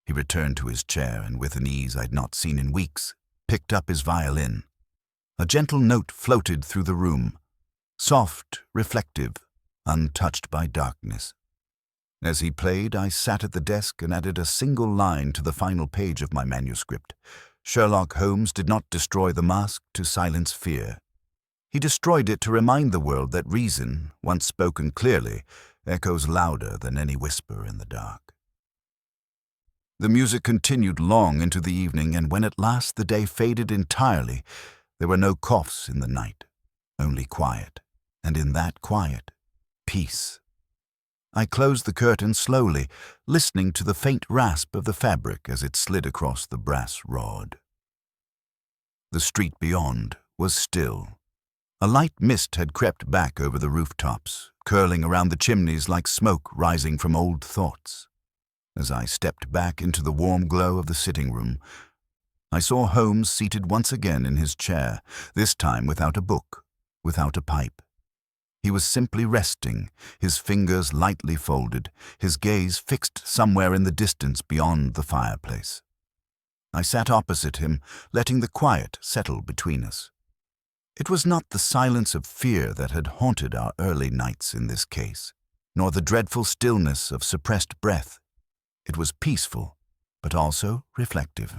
He returned to his chair and, with an ease I'd not seen in weeks, picked up his violin. A gentle note floated through the room, soft, reflective, untouched by darkness. As he played, I sat at the desk and added a single line to the final page of my manuscript. Sherlock Holmes did not destroy the mask to silence fear. He destroyed it to remind the world that reason, once spoken clearly, echoes louder than any whisper in the dark. The music continued long into the evening, and when at last the day faded entirely, there were no coughs in the night, only quiet, and in that quiet, peace. I closed the curtain slowly, listening to the faint rasp of the fabric as it slid across the brass rod. The street beyond was still. A light mist had crept back over the rooftops, curling around the chimneys like smoke rising from old thoughts. As I stepped back into the warm glow of the sitting room, I saw Holmes seated once again in his chair, this time without a book, without a pipe. He was simply resting, his fingers lightly folded, his gaze fixed somewhere in the distance beyond the fireplace. I sat opposite him, letting the quiet settle between us. It was not the silence of fear that had haunted our early nights in this case, nor the dreadful stillness of suppressed breath. It was peaceful, but also reflective,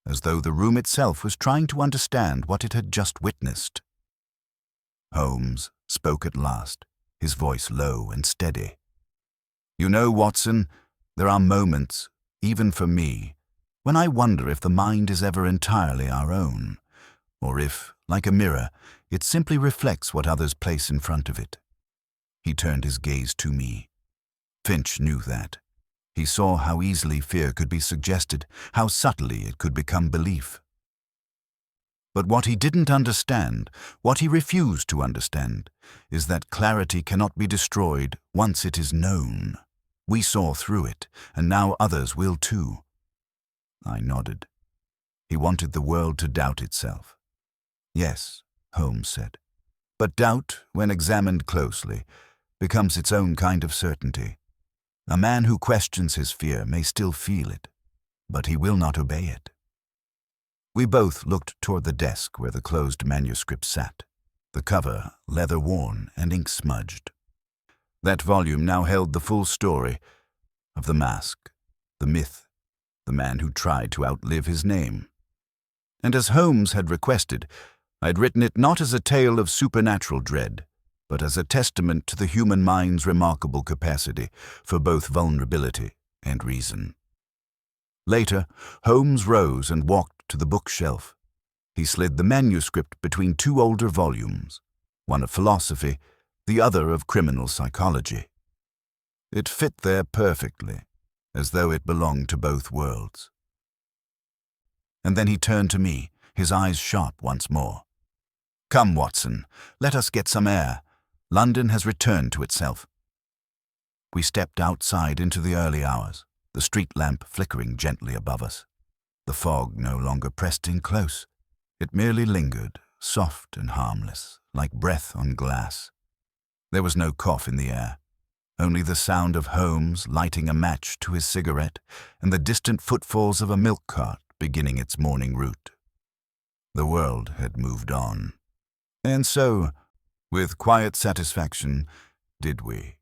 as though the room itself was trying to understand what it had just witnessed. Holmes spoke at last, his voice low and steady. "You know, Watson, there are moments, even for me, when I wonder if the mind is ever entirely our own, or if, like a mirror, it simply reflects what others place in front of it." He turned his gaze to me. Finch knew that. He saw how easily fear could be suggested, how subtly it could become belief. But what he didn't understand, what he refused to understand, is that clarity cannot be destroyed once it is known. We saw through it, and now others will too. I nodded. He wanted the world to doubt itself. "Yes," Holmes said, "but doubt, when examined closely, becomes its own kind of certainty. A man who questions his fear may still feel it, but he will not obey it." We both looked toward the desk where the closed manuscript sat, the cover leather-worn and ink-smudged. That volume now held the full story of the mask, the myth, the man who tried to outlive his name. And as Holmes had requested, I had written it not as a tale of supernatural dread, but as a testament to the human mind's remarkable capacity for both vulnerability and reason. Later, Holmes rose and walked to the bookshelf. He slid the manuscript between two older volumes, one of philosophy, the other of criminal psychology. It fit there perfectly, as though it belonged to both worlds. And then he turned to me, his eyes sharp once more. "Come, Watson, let us get some air. London has returned to itself." We stepped outside into the early hours, the street lamp flickering gently above us. The fog no longer pressed in close. It merely lingered, soft and harmless, like breath on glass. There was no cough in the air, only the sound of Holmes lighting a match to his cigarette and the distant footfalls of a milk cart beginning its morning route. The world had moved on. And so, with quiet satisfaction, did we.